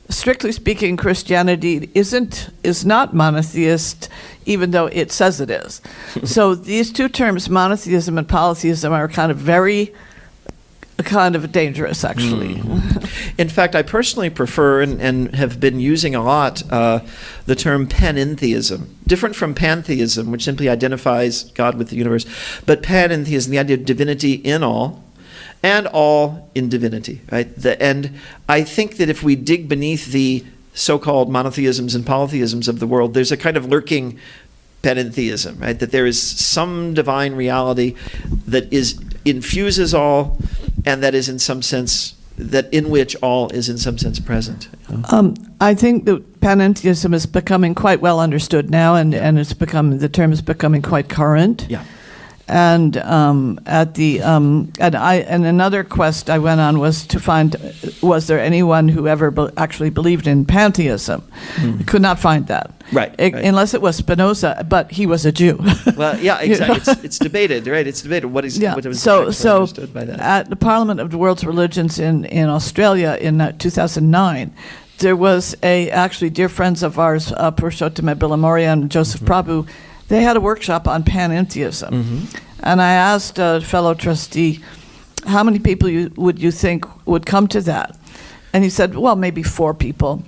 strictly speaking, Christianity is not monotheist, even though it says it is. So these two terms, monotheism and polytheism, are kind of dangerous, actually. In fact, I personally prefer and have been using a lot the term panentheism, different from pantheism, which simply identifies God with the universe, but panentheism, the idea of divinity in all, and all in divinity, right? And I think that if we dig beneath the so-called monotheisms and polytheisms of the world, there's a kind of lurking panentheism, right? That there is some divine reality that infuses all, and that is in some sense, that in which all is in some sense present. I think that panentheism is becoming quite well understood now, and the term is becoming quite current. Yeah. And another quest I went on was to find, was there anyone who ever actually believed in pantheism? Mm. Could not find that. Right. Unless it was Spinoza, but he was a Jew. Well, yeah, exactly. It's debated, right? It's debated. What is understood by that? At the Parliament of the World's Religions in Australia in 2009, there was actually dear friends of ours, Purushottam Bilamoria and Joseph Prabhu. They had a workshop on panentheism. Mm-hmm. And I asked a fellow trustee, how many people would you think would come to that? And he said, well, maybe 4 people.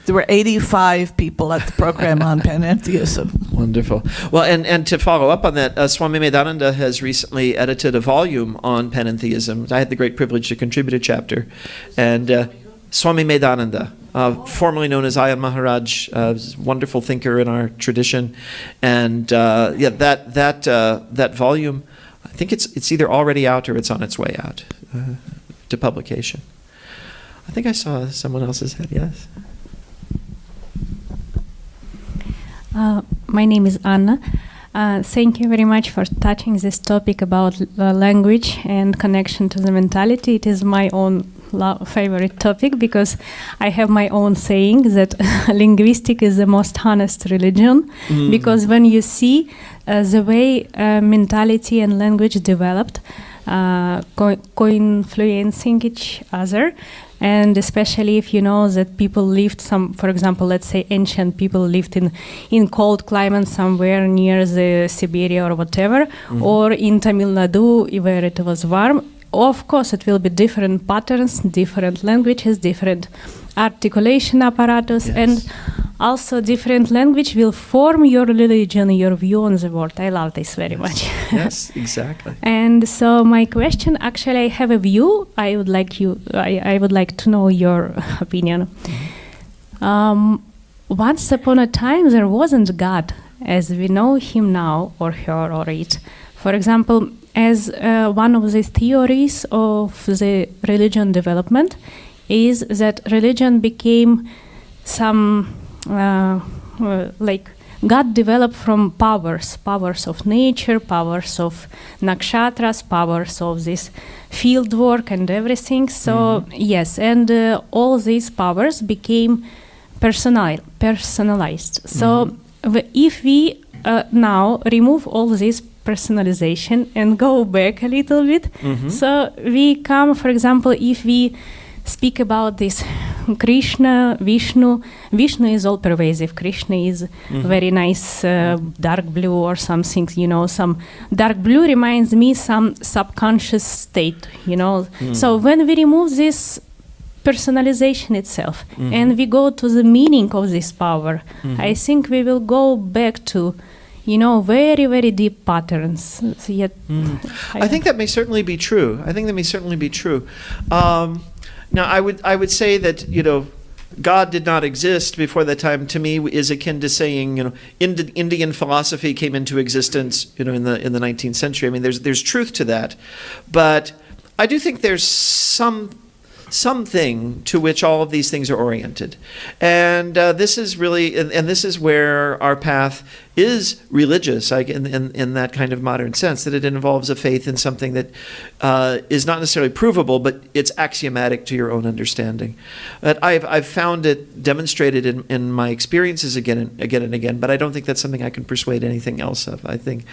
There were 85 people at the program on panentheism. Wonderful. Well, and to follow up on that, Swami Medananda has recently edited a volume on panentheism. I had the great privilege to contribute a chapter. And Swami Medananda, formerly known as Ayan Maharaj, wonderful thinker in our tradition, and that volume, I think it's either already out or it's on its way out to publication. I think I saw someone else's head. Yes. My name is Anna. Thank you very much for touching this topic about language and connection to the mentality. It is my own favorite topic, because I have my own saying that linguistic is the most honest religion, because when you see the way mentality and language developed, co-influencing each other, And especially if you know that people lived for example, let's say ancient people lived in cold climate somewhere near the Siberia or whatever, or in Tamil Nadu where it was warm. Of course, it will be different patterns, different languages, different articulation apparatus, and also different language will form your religion, your view on the world. I love this very much. Yes, exactly. And so my question, actually, I have a view. I would like to know your opinion. Once upon a time, there wasn't God as we know him now, or her, or it. For example, as one of the theories of the religion development is that religion became some like God developed from powers of nature, powers of nakshatras, powers of this field work and everything. So yes, and all these powers became personalized. So if we now remove all this personalization and go back a little bit, so we come, for example, if we speak about this Krishna, Vishnu is all pervasive. Krishna is very nice dark blue or something, you know, some dark blue reminds me some subconscious state, you know. So when we remove this personalization itself and we go to the meaning of this power, I think we will go back to, you know, very, very deep patterns. So yet, I think that may certainly be true. Now, I would say that, you know, God did not exist before that time. To me, is akin to saying, you know, Indian philosophy came into existence, you know, in the 19th century. I mean, there's truth to that, but I do think there's something to which all of these things are oriented, and this is really, and this is where our path is religious, like in that kind of modern sense, that it involves a faith in something that is not necessarily provable, but it's axiomatic to your own understanding. But I've found it demonstrated in my experiences again and again, but I don't think that's something I can persuade anything else of, I think.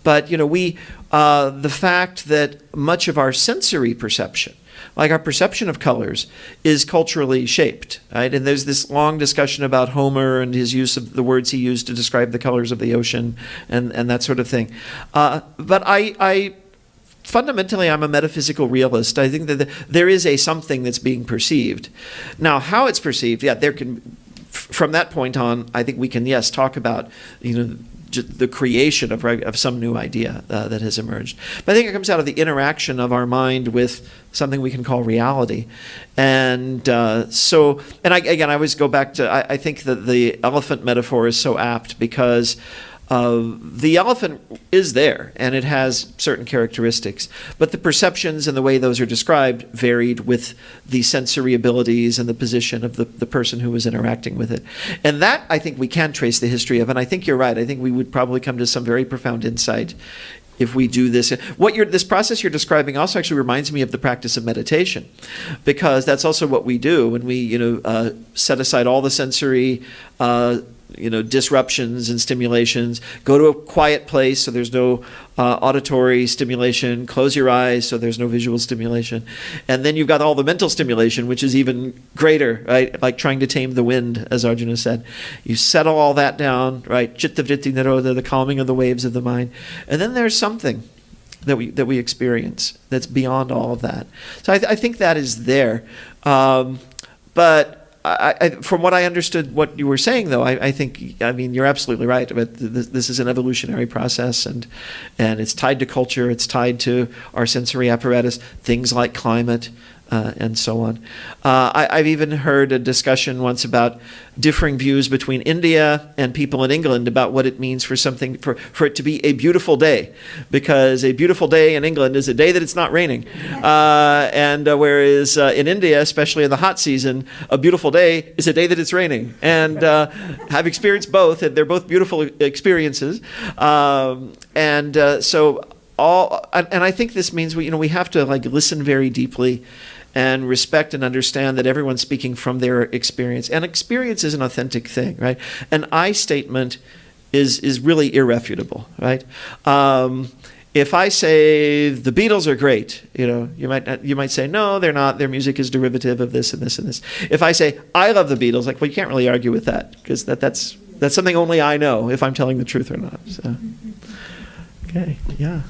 But, you know, the fact that much of our sensory perception, like our perception of colors, is culturally shaped, right? And there's this long discussion about Homer and his use of the words he used to describe the colors of the ocean and that sort of thing. But I fundamentally, I'm a metaphysical realist. I think that there is a something that's being perceived. Now, how it's perceived, there can, from that point on, I think we can, talk about, you know, the creation of some new idea that has emerged. But I think it comes out of the interaction of our mind with something we can call reality. And I always go back to, I think that the elephant metaphor is so apt because the elephant is there and it has certain characteristics, but the perceptions and the way those are described varied with the sensory abilities and the position of the person who was interacting with it. And that, I think, we can trace the history of, and I think you're right. I think we would probably come to some very profound insight if we do this. This process you're describing also actually reminds me of the practice of meditation, because that's also what we do when we, you know, set aside all the sensory disruptions and stimulations, go to a quiet place so there's no auditory stimulation, close your eyes so there's no visual stimulation, and then you've got all the mental stimulation, which is even greater, right? Like trying to tame the wind, as Arjuna said. You settle all that down, right? Chitta vritti nirodha, the calming of the waves of the mind, and then there's something that we experience that's beyond all of that. So I think that is there, but from what I understood what you were saying, though, I think, I mean, you're absolutely right. But this is an evolutionary process, and it's tied to culture. It's tied to our sensory apparatus, things like climate, and so on. I've even heard a discussion once about differing views between India and people in England about what it means for something, for it to be a beautiful day, because a beautiful day in England is a day that it's not raining, and whereas in India, especially in the hot season, a beautiful day is a day that it's raining. And I've experienced both, and they're both beautiful experiences. And I think this means we have to listen very deeply and respect and understand that everyone's speaking from their experience. And experience is an authentic thing, right? An I statement is really irrefutable, right? if I say the Beatles are great, you might say no, they're not. Their music is derivative of this and this and this. If I say I love the Beatles, like, well, you can't really argue with that because that's something only I know if I'm telling the truth or not. So, okay, yeah.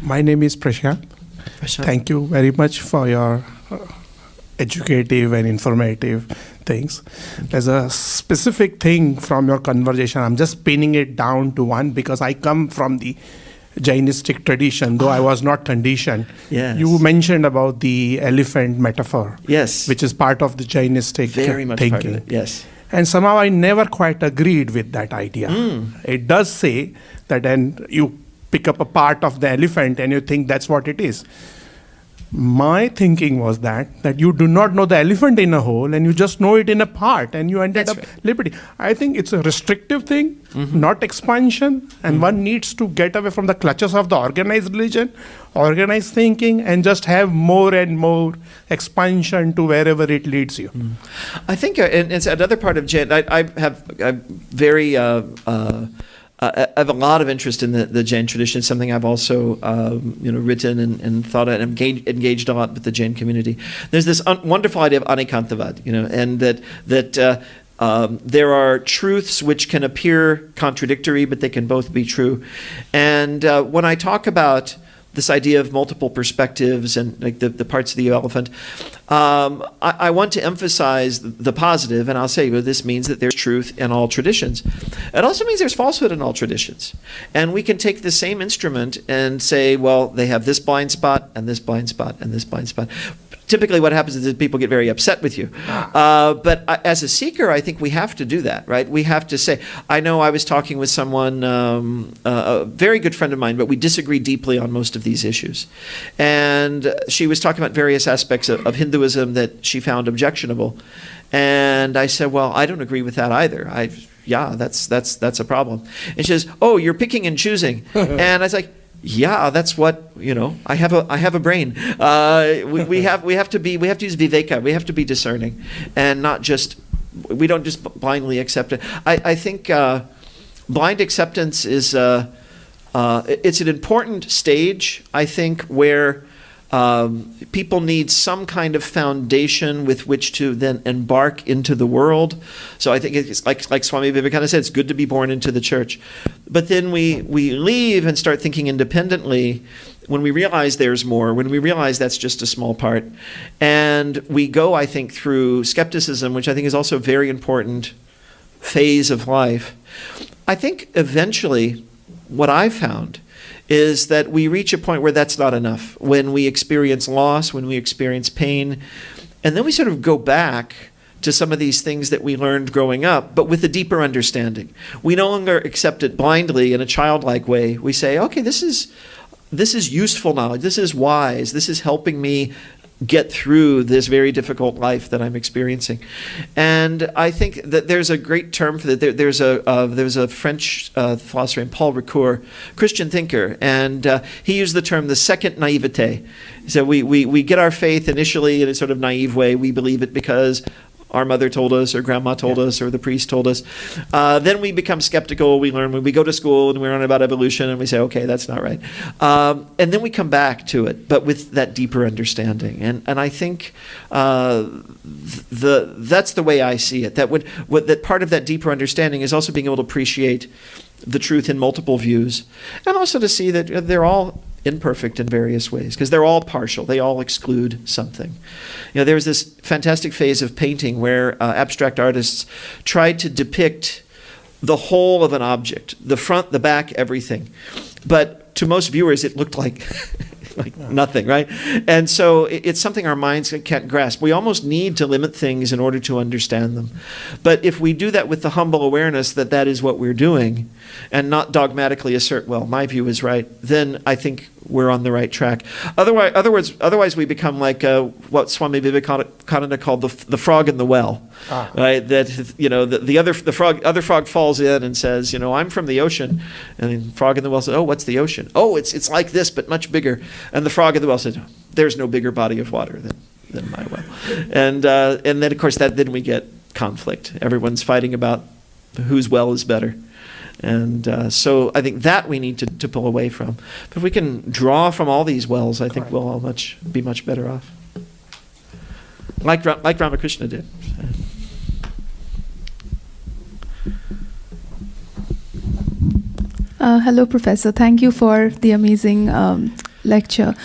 My name is Prashant. Thank you very much for your educative and informative things. There's a specific thing from your conversation. I'm just pinning it down to one because I come from the Jainistic tradition, though I was not conditioned. Yes. You mentioned about the elephant metaphor. Yes. Which is part of the Jainistic very much thinking. Part of it. Yes. And somehow I never quite agreed with that idea. It does say that then you pick up a part of the elephant and you think that's what it is. My thinking was that you do not know the elephant in a whole and you just know it in a part and you ended up liberty. I think it's a restrictive thing, not expansion, and one needs to get away from the clutches of the organized religion, organized thinking, and just have more and more expansion to wherever it leads you. I think and it's another part of Jain. I have very I have a lot of interest in the Jain tradition. It's something I've also written and thought and engaged a lot with the Jain community. There's this wonderful idea of anikantavad, and that there are truths which can appear contradictory, but they can both be true. And when I talk about this idea of multiple perspectives and like the parts of the elephant, I want to emphasize the positive, and I'll say, well, this means that there's truth in all traditions. It also means there's falsehood in all traditions. And we can take the same instrument and say, well, they have this blind spot and this blind spot and this blind spot. Typically what happens is that people get very upset with you. But as a seeker, I think we have to do that, right? We have to say, I know I was talking with someone, a very good friend of mine, but we disagree deeply on most of these issues. And she was talking about various aspects of Hinduism that she found objectionable. And I said, well, I don't agree with that either. That's a problem. And she says, oh, you're picking and choosing. And I was like, yeah, that's what, I have a brain. We have to use viveka. We have to be discerning and not just, we don't just blindly accept it. I think blind acceptance is, it's an important stage, I think, where people need some kind of foundation with which to then embark into the world. So I think it's like Swami Vivekananda said, it's good to be born into the church. But then we leave and start thinking independently when we realize there's more, when we realize that's just a small part. And we go, I think, through skepticism, which I think is also a very important phase of life. I think eventually what I've found is that we reach a point where that's not enough. When we experience loss, when we experience pain, and then we sort of go back to some of these things that we learned growing up, but with a deeper understanding. We no longer accept it blindly in a childlike way. We say, okay, this is useful knowledge, this is wise, this is helping me get through this very difficult life that I'm experiencing. And I think that there's a great term for that. There's a French philosopher named Paul Ricoeur, Christian thinker, and he used the term the second naivete. So we get our faith initially in a sort of naive way. We believe it because our mother told us, or grandma told us, or the priest told us. Then we become skeptical. We learn when we go to school and we learn about evolution and we say, okay, that's not right. And then we come back to it, but with that deeper understanding. And I think that's the way I see it. That part of that deeper understanding is also being able to appreciate the truth in multiple views, and also to see that they're all imperfect in various ways, because they're all partial. They all exclude something. There's this fantastic phase of painting where abstract artists tried to depict the whole of an object, the front, the back, everything. But to most viewers, it looked like nothing, right? And so it's something our minds can't grasp. We almost need to limit things in order to understand them. But if we do that with the humble awareness that that is what we're doing, and not dogmatically assert, well, my view is right, then I think we're on the right track. Otherwise we become like what Swami Vivekananda called the frog in the well, right? That the other frog falls in and says, I'm from the ocean, and the frog in the well says, oh, what's the ocean? Oh, it's like this, but much bigger. And the frog in the well said, there's no bigger body of water than my well. And then of course then we get conflict. Everyone's fighting about whose well is better. And so I think that we need to pull away from. But if we can draw from all these wells, I think we'll all be much better off. Like Ramakrishna did. Hello, Professor. Thank you for the amazing lecture.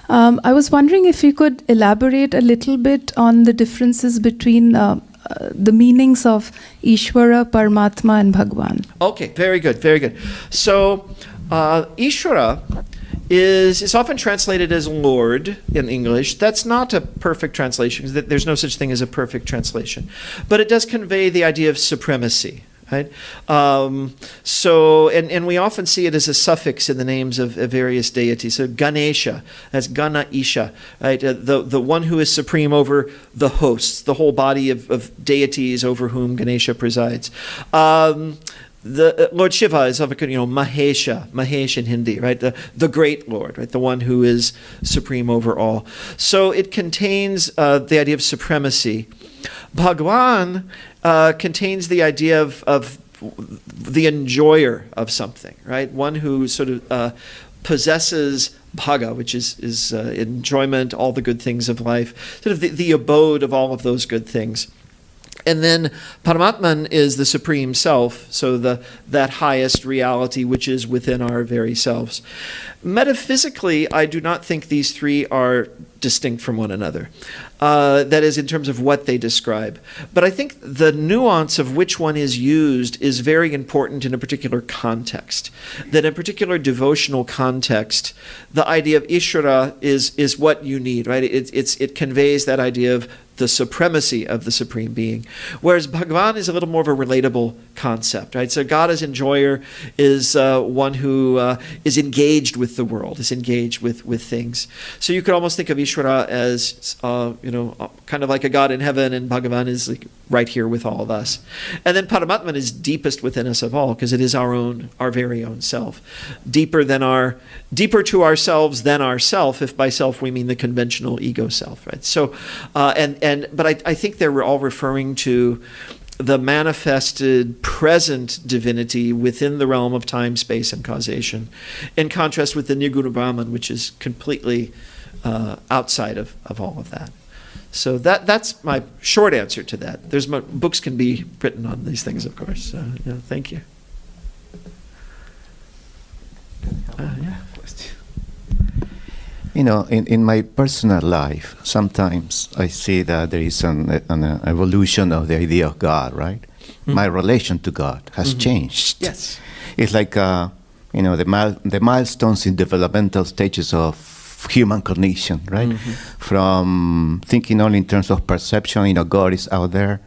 I was wondering if you could elaborate a little bit on the differences between the meanings of Ishwara, Paramatma, and Bhagavan. Okay, very good, very good. So, Ishwara is often translated as Lord in English. That's not a perfect translation, because there's no such thing as a perfect translation. But it does convey the idea of supremacy. Right? And we often see it as a suffix in the names of various deities. So Ganesha, that's Gana Isha, right? The one who is supreme over the hosts, the whole body of deities over whom Ganesha presides. The Lord Shiva is often, Mahesha, Mahesh in Hindi, right? The great Lord, right? The one who is supreme over all. So it contains the idea of supremacy. Bhagavan contains the idea of the enjoyer of something, right? One who sort of possesses bhaga, which is enjoyment, all the good things of life, sort of the abode of all of those good things. And then Paramatman is the supreme self, so that highest reality which is within our very selves. Metaphysically, I do not think these three are distinct from one another. That is, in terms of what they describe. But I think the nuance of which one is used is very important in a particular context. That in a particular devotional context, the idea of Ishwara is what you need, right? It conveys that idea of the supremacy of the Supreme Being. Whereas Bhagavan is a little more of a relatable concept, right? So God as enjoyer is one who is engaged with the world, is engaged with things. So you could almost think of Ishwara as, kind of like a God in heaven, and Bhagavan is like right here with all of us. And then Paramatman is deepest within us of all, because it is our very own self. Deeper to ourselves than ourself, if by self we mean the conventional ego self, right? So, but I think they were all referring to the manifested present divinity within the realm of time, space, and causation, in contrast with the Nirguna Brahman, which is completely outside of all of that. So that's my short answer to that. Books can be written on these things, of course. So, thank you. Yeah. In my personal life, sometimes I see that there is an evolution of the idea of God, right? Mm-hmm. My relation to God has changed. Yes. It's like, the milestones in developmental stages of human cognition, right? Mm-hmm. From thinking only in terms of perception, God is out there,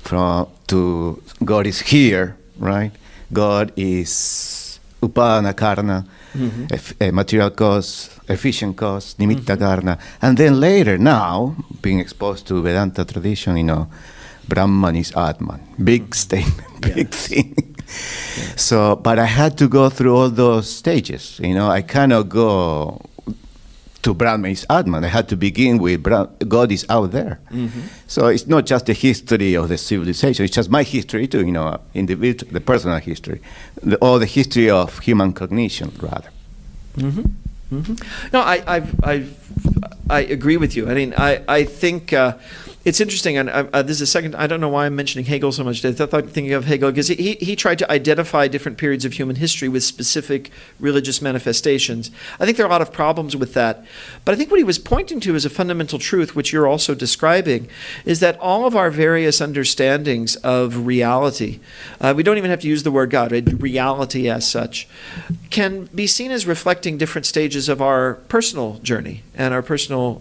to God is here, right? God is upadana karna, material cause, efficient cause, nimitta karna. And then later, now, being exposed to Vedanta tradition, Brahman is Atman. Big statement, big thing. Yes. So, but I had to go through all those stages. I cannot go to Brahman is Atman. I had to begin with God is out there. Mm-hmm. So it's not just the history of the civilization. It's just my history too, individual, the personal history, or the history of human cognition, rather. Mm-hmm. Mm-hmm. No, I agree with you. I mean, I think it's interesting, and this is a second. I don't know why I'm mentioning Hegel so much. I thought thinking of Hegel because he tried to identify different periods of human history with specific religious manifestations. I think there are a lot of problems with that, but I think what he was pointing to as a fundamental truth, which you're also describing, is that all of our various understandings of reality, we don't even have to use the word God, right? Reality as such, can be seen as reflecting different stages of our personal journey and our personal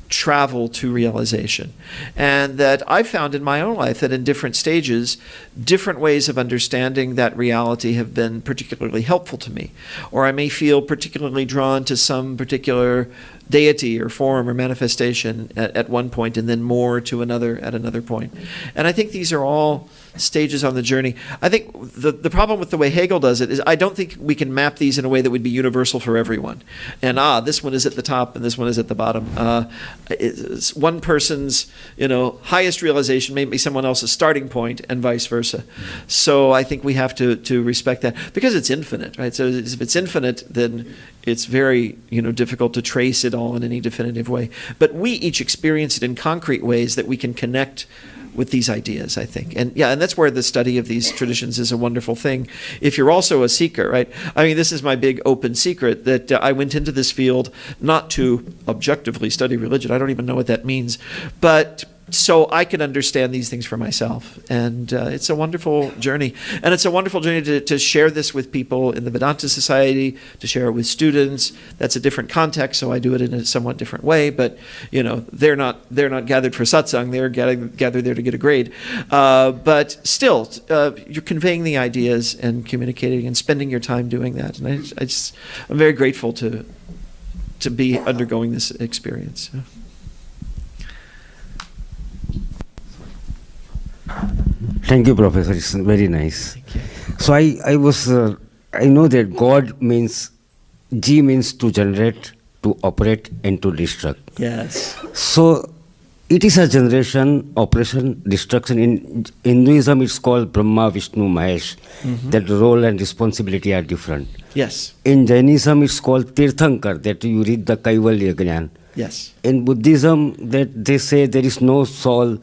travel to realization. And that I found in my own life that in different stages, different ways of understanding that reality have been particularly helpful to me. Or I may feel particularly drawn to some particular deity or form or manifestation at one point, and then more to another at another point. And I think these are all stages on the journey. I think the problem with the way Hegel does it is I don't think we can map these in a way that would be universal for everyone. And this one is at the top and this one is at the bottom. It's one person's highest realization may be someone else's starting point, and vice versa. So I think we have to respect that because it's infinite, right? So if it's infinite, then it's very difficult to trace it all in any definitive way. But we each experience it in concrete ways that we can connect with these ideas, I think. And that's where the study of these traditions is a wonderful thing. If you're also a seeker, right? I mean, this is my big open secret that I went into this field not to objectively study religion. I don't even know what that means. But so I can understand these things for myself. And it's a wonderful journey. And it's a wonderful journey to share this with people in the Vedanta Society, to share it with students. That's a different context, so I do it in a somewhat different way. But, they're not gathered for satsang. They're gathered there to get a grade. But still, you're conveying the ideas and communicating and spending your time doing that. And I'm very grateful to be undergoing this experience. Thank you, Professor. It's very nice. Thank you. So I know that God means, G means to generate, to operate, and to destruct. Yes. So it is a generation, operation, destruction. In Hinduism, it's called Brahma, Vishnu, Mahesh. Mm-hmm. That role and responsibility are different. Yes. In Jainism, it's called Tirthankar, that you read the Kaivalya Gyan. Yes. In Buddhism, that they say there is no soul,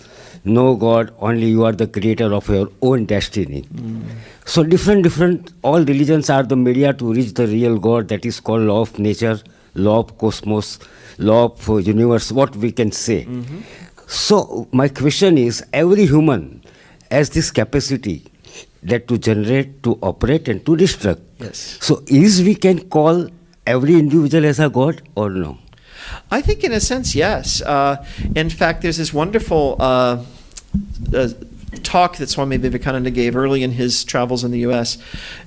no God, only you are the creator of your own destiny. Mm. So different, all religions are the media to reach the real God, that is called law of nature, law of cosmos, law of universe, what we can say. Mm-hmm. So my question is, every human has this capacity that to generate, to operate, and to destruct. Yes. So we can call every individual as a God or no? I think in a sense, yes. In fact, there's this wonderful talk that Swami Vivekananda gave early in his travels in the U.S.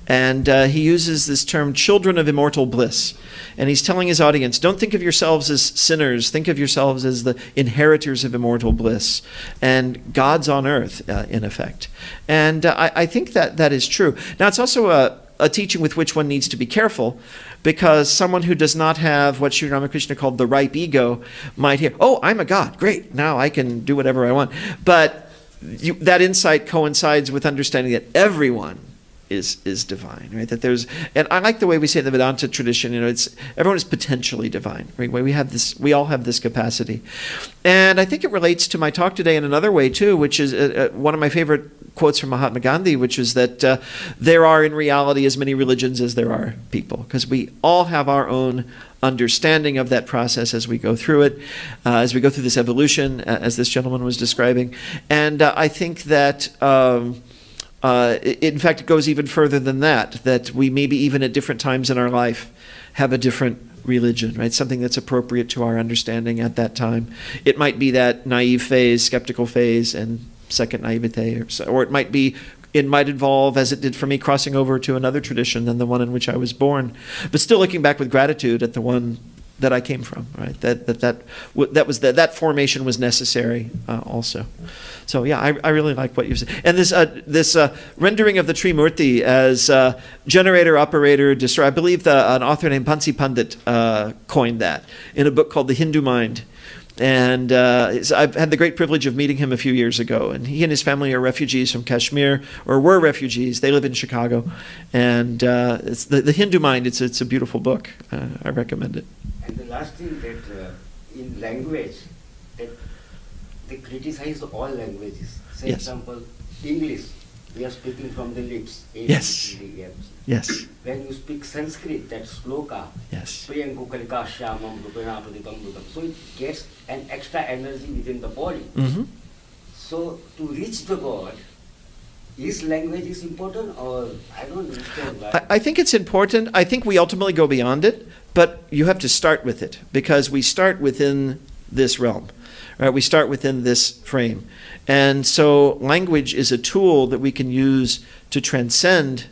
And he uses this term, children of immortal bliss. And he's telling his audience, don't think of yourselves as sinners. Think of yourselves as the inheritors of immortal bliss and gods on earth, in effect. And I think that is true. Now, it's also a teaching with which one needs to be careful, because someone who does not have what Sri Ramakrishna called the ripe ego might hear, oh, I'm a god, great, now I can do whatever I want. But that insight coincides with understanding that everyone is divine, right? That and I like the way we say in the Vedanta tradition, everyone is potentially divine, right? We all have this capacity. And I think it relates to my talk today in another way too, which is one of my favorite quotes from Mahatma Gandhi, which is that there are in reality as many religions as there are people, because we all have our own understanding of that process as we go through it, as we go through this evolution, as this gentleman was describing. And I think that in fact, it goes even further than that we maybe even at different times in our life have a different religion, right? Something that's appropriate to our understanding at that time. It might be that naive phase, skeptical phase, and second naivete, or it might involve, as it did for me, crossing over to another tradition than the one in which I was born, but still looking back with gratitude at the one that I came from, right? That formation was necessary also. So yeah, I really like what you said. And this rendering of the Trimurti as generator, operator, destroyer. I believe an author named Pansi Pandit coined that in a book called The Hindu Mind. And I've had the great privilege of meeting him a few years ago. And he and his family are refugees from Kashmir, or were refugees. They live in Chicago. And it's the Hindu Mind. It's a beautiful book. I recommend it. And the last thing that in language, that they criticize all languages. For example, English, we are speaking from the lips. Yes. Yes. When you speak Sanskrit, that sloka, yes. So it gets an extra energy within the body. Mm-hmm. So to reach the God, is language is important, or I don't understand that. I think it's important. I think we ultimately go beyond it, but you have to start with it, because we start within this realm. Right? We start within this frame. And so language is a tool that we can use to transcend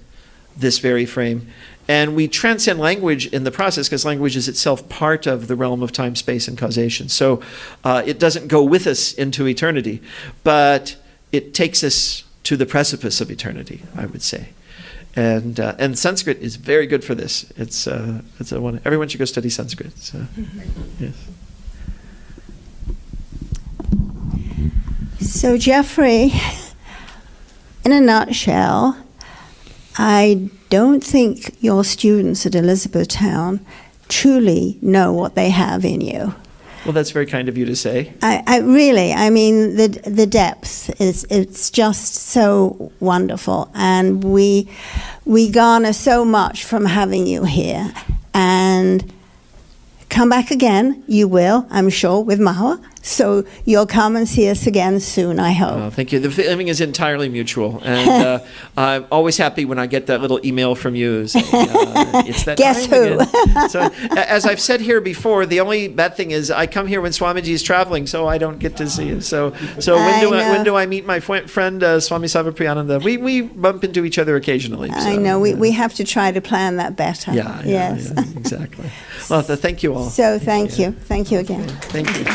this very frame. And we transcend language in the process because language is itself part of the realm of time, space, and causation. So it doesn't go with us into eternity, but it takes us to the precipice of eternity, I would say. And Sanskrit is very good for this. It's a one. Everyone should go study Sanskrit. So, yes. So Jeffrey, in a nutshell, I don't think your students at Elizabethtown truly know what they have in you. Well, that's very kind of you to say. I mean, the depth it's just so wonderful, and we garner so much from having you here. And come back again, you will, I'm sure, with Maha. So you'll come and see us again soon, I hope. Oh, thank you. The feeling is entirely mutual, and I'm always happy when I get that little email from you saying, it's that Guess time who? again. So, as I've said here before, the only bad thing is I come here when Swamiji is traveling, so I don't get to see you. So when do I meet my friend Swami Savapriyananda? We bump into each other occasionally. So, I know. We have to try to plan that better. Yeah, yes. exactly. Well, thank you all. So thank you. Thank you again. Thank you.